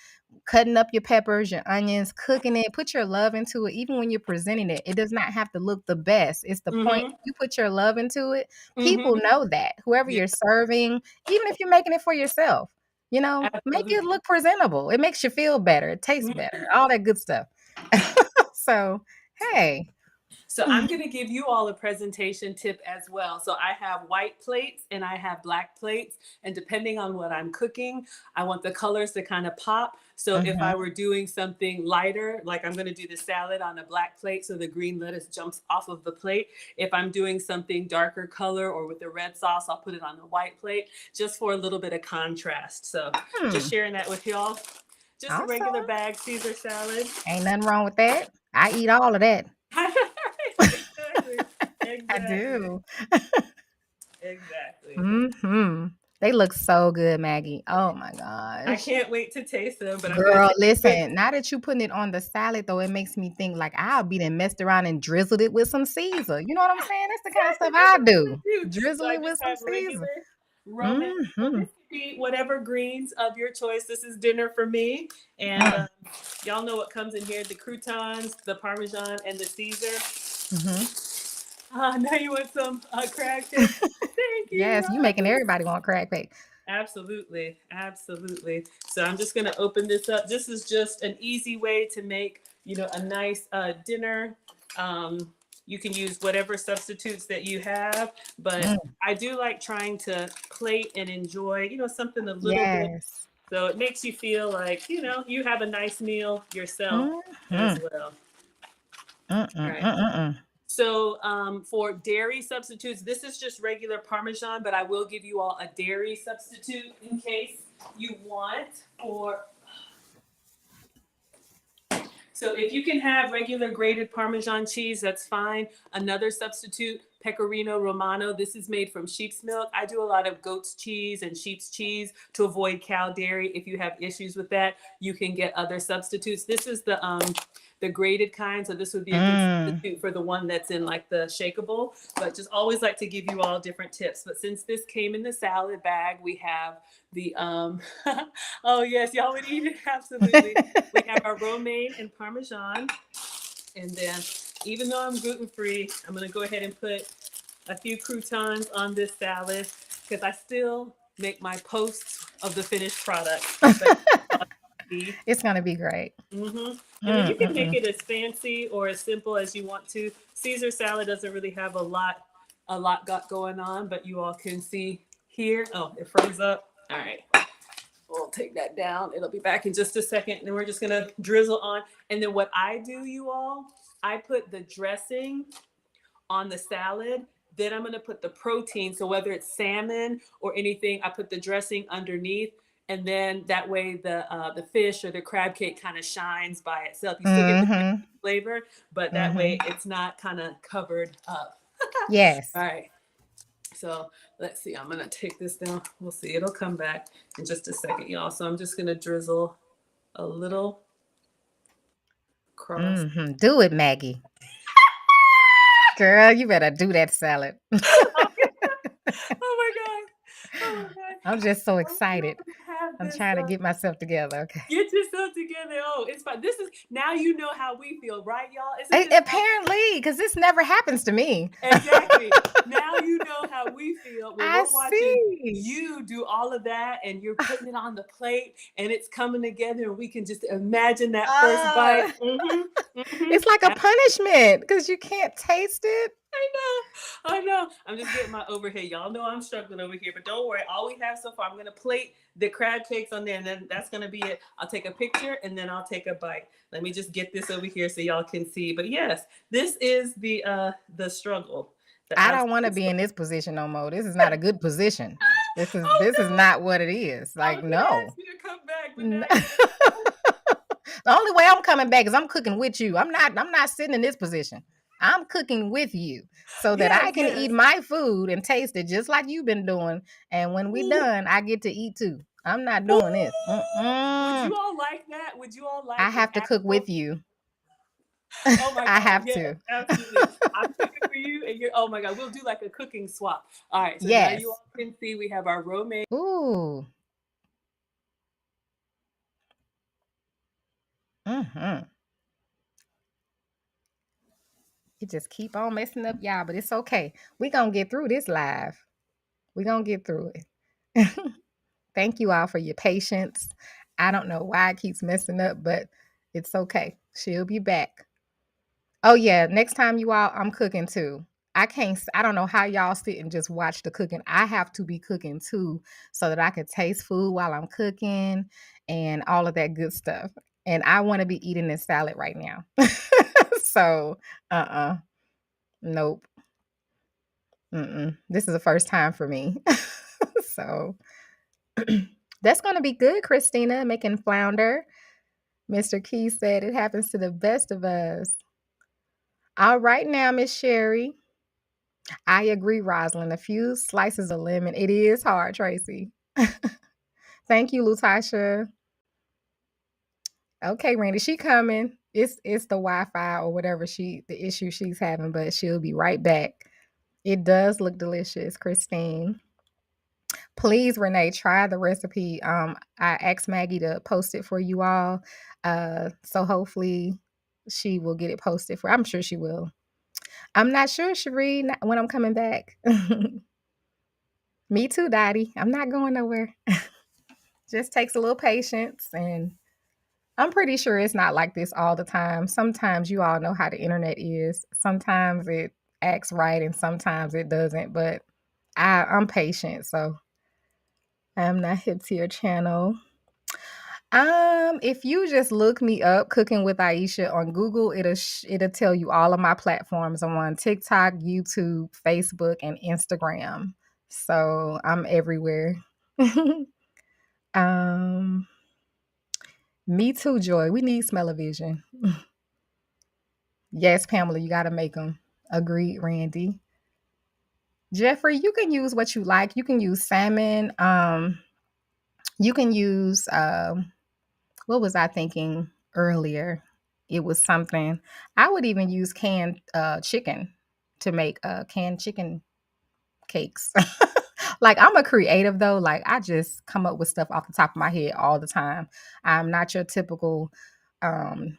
cutting up your peppers, your onions, cooking it. Put your love into it even when you're presenting it. It does not have to look the best. It's the point Mm-hmm. you put your love into it. People Mm-hmm. know that. Whoever Yeah, you're serving, even if you're making it for yourself. Make it absolutely. look presentable. It makes you feel better. It tastes better. All that good stuff. So, hey. So I'm going to give you all a presentation tip as well. So I have white plates and I have black plates. And depending on what I'm cooking, I want the colors to kind of pop. So if I Mhm. were doing something lighter, like I'm going to do the salad on a black plate so the green lettuce jumps off of the plate. If I'm doing something darker color or with the red sauce, I'll put it on the white plate just for a little bit of contrast. So just Hmm. sharing that with y'all. Just a regular Awesome. bag Caesar salad. Ain't nothing wrong with that. I eat all of that. Exactly. I Exactly. do. Exactly. Mhm. They look so good, Maggie. Oh my I gosh. can't wait to taste them, but I'm gonna Girl, take a quick. listen, now that you putting it on the salad though, it makes me think like I'll be then messed around and drizzled it with some Caesar. You know what I'm saying? That's the kind of Exactly, stuff that's I what I'm do. gonna do. So Drizzle I it just with some have Caesar. regular romaine. So Mhm. this could be whatever greens of your choice. This is dinner for me, and Mm. y'all know what comes in here: the croutons, the parmesan, and the Caesar. Mhm. Now you want some crab cake? Thank you. Yes, you making everybody want crack cake. Absolutely, absolutely. So I'm just gonna open this up. This is just an easy way to make, a nice dinner. You can use whatever substitutes that you have, but Mm. I do like trying to plate and enjoy, something a little bit. Yes. So it makes you feel like, you have a nice meal yourself as Mhm. well. Mm, All mm, right. mm, mm, mm. So for dairy substitutes, this is just regular Parmesan, but I will give you all a dairy substitute in case you want. For So if you can have regular grated Parmesan cheese, that's fine. Another substitute, Pecorino Romano. This is made from sheep's milk. I do a lot of goat's cheese and sheep's cheese to avoid cow dairy. If you have issues with that, you can get other substitutes. This is the grated kind, so this would be a good Mm. substitute for the one that's in like the shakeable. But just always like to give you all different tips. But since this came in the salad bag, we have the oh yes, y'all would eat it absolutely. We have our romaine and parmesan, and then even though I'm gluten free, I'm gonna go ahead and put a few croutons on this salad because I still make my posts of the finished product. But It's gonna be great. mm-hmm. And then Mm, you can mm, make mm. it as fancy or as simple as you want to. Caesar salad doesn't really have a lot got going on, but you all can see here. Oh, it froze up. All right. We'll take that down. It'll be back in just a second. And then we're just gonna drizzle on. And then what I do, you all, I put the dressing on the salad. Then I'm gonna put the protein. So whether it's salmon or anything, I put the dressing underneath. And then that way the fish or the crab cake kind of shines by itself. You still get the Mhm. flavor, but that way Mhm. it's not kind of covered up. Yes. All right. So let's see. I'm gonna take this down. We'll see. It'll come back in just a second, y'all. So I'm just gonna drizzle a little across. Mhm. Do it, Maggie. Girl, you better do that salad. Oh, oh my god! Oh my god! I'm just so Oh, you excited. have I'm this. trying to get myself together. Okay. Get yourself together. Oh, it's fine. This is now you know how we feel, right, y'all? Isn't this how? Apparently, because this never happens to me. Exactly. Now you know how we feel when I we're watching see. you do all of that and you're putting it on the plate and it's coming together and we can just imagine that first bite. Uh, Mm-hmm. Mm-hmm. it's like a punishment because you can't taste it. I know. I know. I'm just getting my overhead. Y'all know I'm struggling over here, but don't worry. All we have so far, I'm gonna plate the crab cakes on there, and then that's gonna be it. I'll take a picture and then I'll take a bite. Let me just get this over here so y'all can see. But yes, this is the struggle. The I don't want to absolute be in square. this position no more. This is not a good position. This is Oh this is no! not what it is. I Like, was gonna no. ask you to come back, but now N- you're like, oh, The only way I'm coming back is I'm cooking with you. I'm not sitting in this position. I'm cooking with you so that yes, I can eat yes. my food and taste it just like you've been doing. And when we Ooh, done, I get to eat too. I'm not doing this. ooh. Would Mm-mm. you all like that? Would you all I like an have to cook actual? with you. Oh my I God, have yes, to. absolutely. I'm cooking for you, and you're. Oh my God, we'll do like a cooking swap. All right, so now you Yes. all can see we have our romaine. Ooh. Mm-hmm. It just keep on messing up, y'all, but it's okay. We gonna get through this live. We gonna get through it. Thank you all for your patience. I don't know why it keeps messing up, but it's okay. She'll be back. Oh yeah, next time you all, I'm cooking too. I don't know how y'all sit and just watch the cooking. I have to be cooking too so that I can taste food while I'm cooking and all of that good stuff. And I want to be eating this salad right now. So, uh-uh. Nope. Mm-mm. This is the first time for me. So that's going to be good, Christina, making flounder. Mr. Key said it happens to the best of us. All right now, Miss Sherry. I agree, Rosalind. A few slices of lemon. It is hard, Tracy. Thank you, Lutasha. Okay, Randy, she coming. It's the Wi-Fi or whatever the issue she's having, but she'll be right back. It does look delicious, Christine. Please, Renee, try the recipe. I asked Maggie to post it for you all. So hopefully she will get it posted for. I'm sure she will. I'm not sure, Cherie, when I'm coming back. Me too, Dottie. I'm not going nowhere. Just takes a little patience, and I'm pretty sure it's not like this all the time. Sometimes you all know how the internet is. Sometimes it acts right, and sometimes it doesn't. But I'm patient, so I'm not hip to your channel. If you just look me up, Cooking with Aisha on Google, it'll tell you all of my platforms. I'm on TikTok, YouTube, Facebook, and Instagram. So I'm everywhere. um, Me too, Joy. We need smell-o-vision. Yes, Pamela, you gotta make them. Agreed, Randy. Jeffrey, you can use what you like. You can use salmon. You can use what was I thinking earlier? It was something. I would even use canned chicken to make canned chicken cakes. Like, I'm a creative though. Like, I just come up with stuff off the top of my head all the time. I'm not your typical um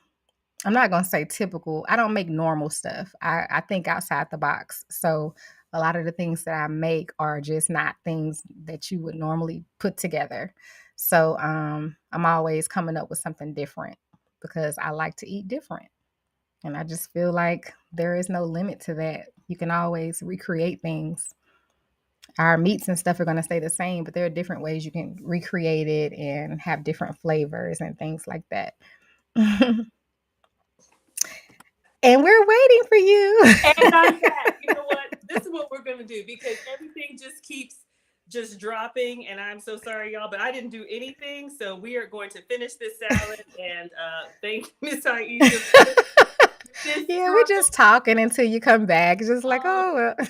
I'm not gonna say typical. I don't make normal stuff. I think outside the box. So a lot of the things that I make are just not things that you would normally put together. So I'm always coming up with something different because I like to eat different. And I just feel like there is no limit to that. You can always recreate things. Our meats and stuff are going to stay the same, but there are different ways you can recreate it and have different flavors and things like that. And we're waiting for you. And I'm back. You know what? This is what we're gonna do because everything just keeps just dropping, and I'm so sorry, y'all, but I didn't do anything. So we are going to finish this salad, and thank Miss Aisha for this Yeah, we're struggle. just talking until you come back. It's just like, Oh, oh, well.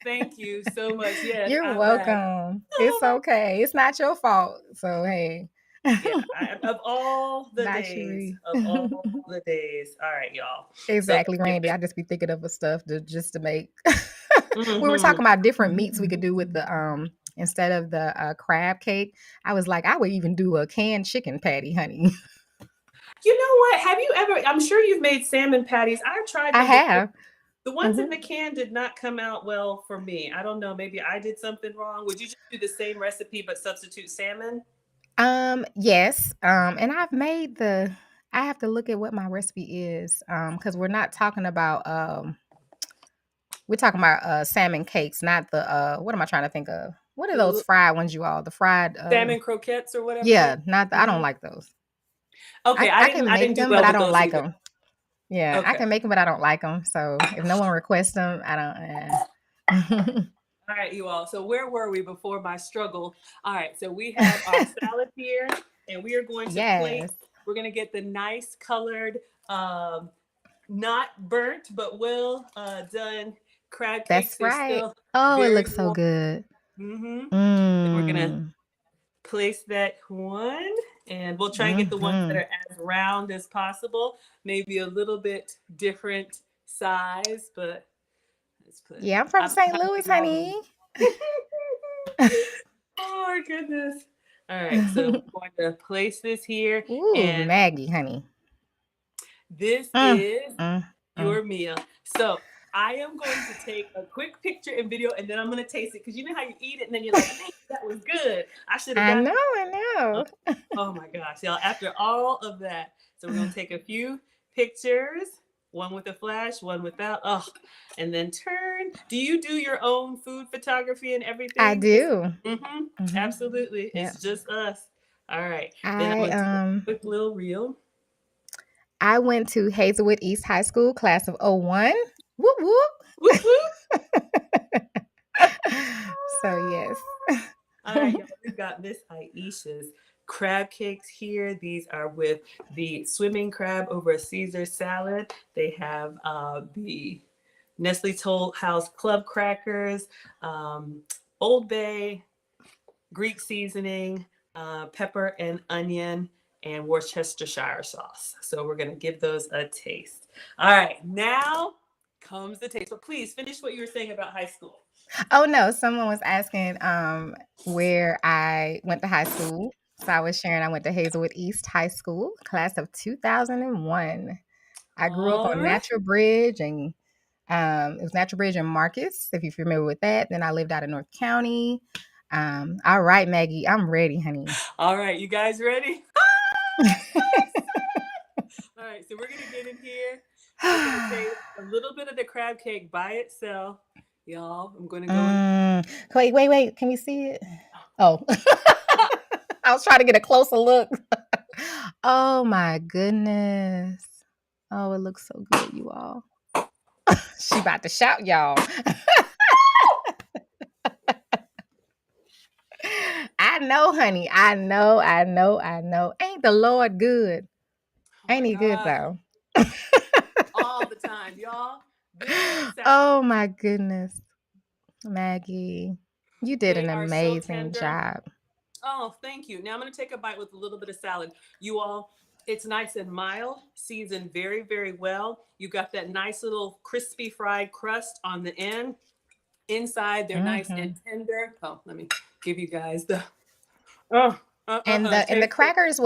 thank you so much. Yes, You're I'm back. welcome. Oh It's my, okay. It's not your fault. So, hey. yeah. Of all the Bye, days, Cherie. of all the days. All right, y'all. So let's Exactly, get Randy. ready. I just be thinking of a stuff just to make. We were Mm-hmm. talking about different meats we could do with the instead of the crab cake. I was like, I would even do a canned chicken patty, honey. You know what? Have you ever? I'm sure you've made salmon patties. I tried I them before. have. The ones in Mhm. the can did not come out well for me. I don't know. Maybe I did something wrong. Would you just do the same recipe but substitute salmon? Yes. And I have to look at what my recipe is. Because we're talking about salmon cakes, not the what am I trying to think of? What are those The fried ones you all? The fried salmon croquettes or whatever they. yeah, not the, I don't Mhm. like those. Okay, I can I didn't make do them, but well I with don't those like either. them. Yeah, I Okay. can make them, but I don't like them. So if no one requests them, I don't. All right, you all. So where were we before my struggle? All right, so we have our salad here, and we are going to plate. Yes, We're going to get the nice colored, not burnt but well done crab cakes. that's They're right. still Oh, it very looks so warm. good. Mm-hmm. Then we're gonna Mm. place that one, and we'll try and get the ones that Mhm. are as round as possible. Maybe a little bit different size, but let's put. Yeah, I'm I from don't know St. how to Louis, do all of honey. them. Oh my goodness. All right, so we're going to place this here, Ooh, and Maggie, honey. this Mm, is mm, mm. your meal. So I am going to take a quick picture and video, and then I'm going to taste it, because you know how you eat it and then you're like, man, that was good. I should have I got know, that. I know. Oh my gosh, y'all. After all of that, so we're going to take a few pictures, one with a flash, one without. Oh, and then turn. Do you do your own food photography and I everything? do. Mm-hmm. Hmm. Absolutely. Yeah. It's just us. All right. Then I'm I going to take a um quick little reel. I went to Hazelwood East High School, class of '01. Whoop whoop. Whoop, whoop. So yes. All right, y'all. We've got Miss Aisha's crab cakes here. These are with the swimming crab over a Caesar salad. They have the Nestle Toll House club crackers, Old Bay, Greek seasoning, pepper and onion, and Worcestershire sauce. So we're going to give those a taste. All right, now comes the taste. But please finish what you were saying about high school. Oh no, someone was asking where I went to high school. So I was sharing I went to Hazelwood East High School, class of 2001. I grew up All on right. Natural Bridge and it was Natural Bridge and Marcus, if you're familiar with that. Then I lived out in North County. All right, Maggie, I'm ready, honey. All right, you guys ready? All right, so we're gonna get in here. We're gonna taste a little bit of the crab cake by itself, y'all. I'm gonna go in. Wait. Can we see it? Oh, I was trying to get a closer look. Oh my goodness. Oh, it looks so good, you all. She about to shout, y'all. I know, honey. I know. Ain't the Lord good? Oh my Ain't he good God, though? all the time, y'all. This salad, Oh my goodness. Maggie, you did they an are so amazing tender. job. Oh, thank you. Now I'm gonna take a bite with a little bit of salad. You all, it's nice and mild, seasoned very, very well. You got that nice little crispy fried crust on the end. Inside, they're nice and Hmm. tender. Oh, let me give you guys the oh, And the taste it. crackers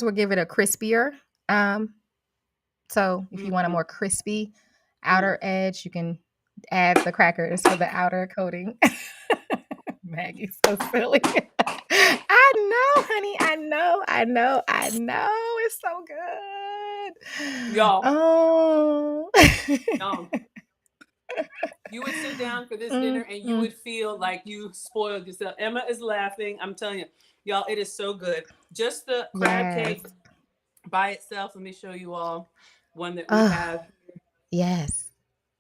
will give it a crispier. Um, so if you want a Mm-hmm. more crispy Mm. outer edge, you can add the crackers for the outer coating. Maggie's so silly. I know, honey. I know. It's so good. Y'all, Oh. y'all, you would sit down for this dinner Mm, and you mm. would feel like you spoiled yourself. Emma is laughing. I'm telling you, y'all, it is so good. Just the crab Yes. cake by itself. Let me show you all one that we Oh, have. yes.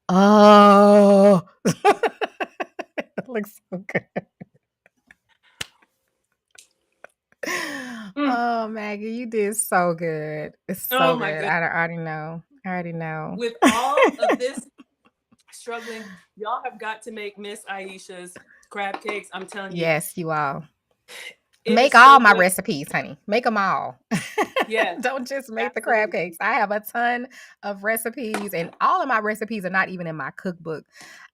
Oh. It looks so good. Mm. Oh, Maggie, you did so good. It's Oh so my good. goodness. I already know. I already know. With all of this struggling, y'all have got to make Miss Aisha's crab cakes. I'm telling you, Yes, you all. it Make is all so my good. recipes, honey. Make them all. Yes, Don't just make the crab absolutely. cakes. I have a ton of recipes, and all of my recipes are not even in my cookbook.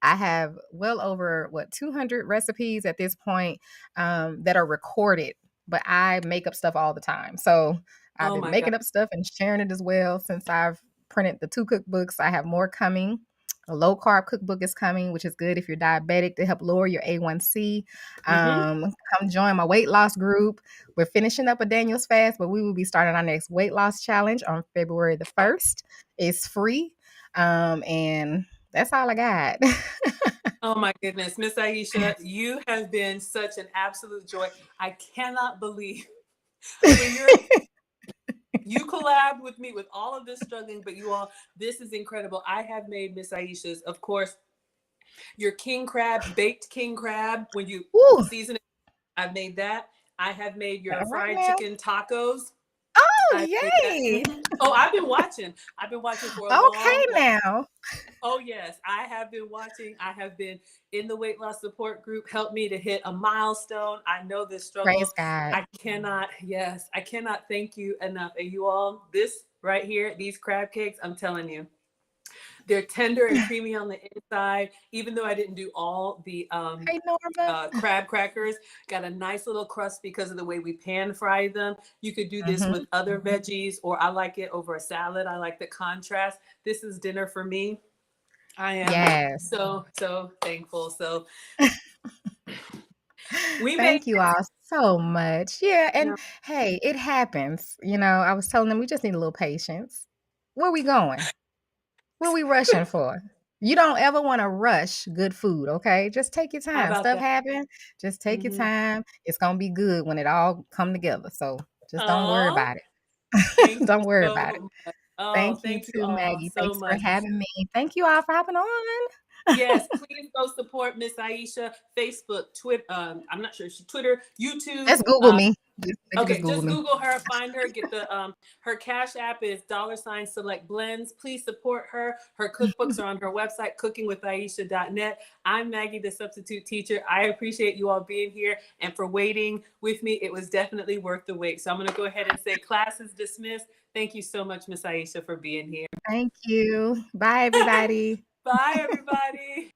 I have well over 200 recipes at this point that are recorded, but I make up stuff all the time. So I've Oh been my God. making up stuff and sharing it as well since I've printed the 2 cookbooks. I have more coming. A low carb cookbook is coming, which is good if you're diabetic to help lower your A1C. Mm-hmm. Come join my weight loss group. We're finishing up a Daniel's fast, but we will be starting our next weight loss challenge on February the 1st. It's free. And that's all I got. Oh my goodness, Miss Aisha, you have been such an absolute joy. I cannot believe for you collab with me with all of this struggling, but you all, this is incredible. I have made Miss Aisha's, of course, Your king crab, baked king crab, when you Ooh, season it, I've made that. I have made your all right fried now. chicken tacos. Oh, I've made that. yay. Oh, I've been watching. I've been watching for a Okay long. now. Oh, yes, I have been watching. I have been in the weight loss support group. Help me to hit a milestone. I know this struggle. Praise God. I cannot, yes, I cannot thank you enough. And you all, this right here, these crab cakes, I'm telling you, they're tender and creamy on the inside. Even though I didn't do all the Hey, Norma. crab crackers, got a nice little crust because of the way we pan fry them. You could do this Hmm. with other veggies, or I like it over a salad. I like the contrast. This is dinner for me. I am Yes. so thankful. So we made Thank you all so much. Yeah, no, and hey, it happens. I was telling them we just need a little patience. Where we going? What we rushing for? You don't ever want to rush good food, okay? Just take your how time. about Stuff that? happen. Just take your Mm-hmm. time. It's gonna be good when it all come together. So just don't worry Oh, about it. thank Don't you worry about it. so much. Oh, Thank you thank you too, all Maggie. so Thanks for much. having me. Thank you all for hopping on. Yes, please go support Miss Aisha. Facebook, Twitter. I'm not sure if she Twitter, YouTube. Just Google me. They can just Okay, Google just me. Google her, find her, get the her cash app is $selectblends. Please support her. Her cookbooks are on her website, cookingwithaisha.net. I'm Maggie, the substitute teacher. I appreciate you all being here and for waiting with me. It was definitely worth the wait. So I'm going to go ahead and say class is dismissed. Thank you so much, Miss Aisha, for being here. Thank you. Bye, everybody. Bye, everybody.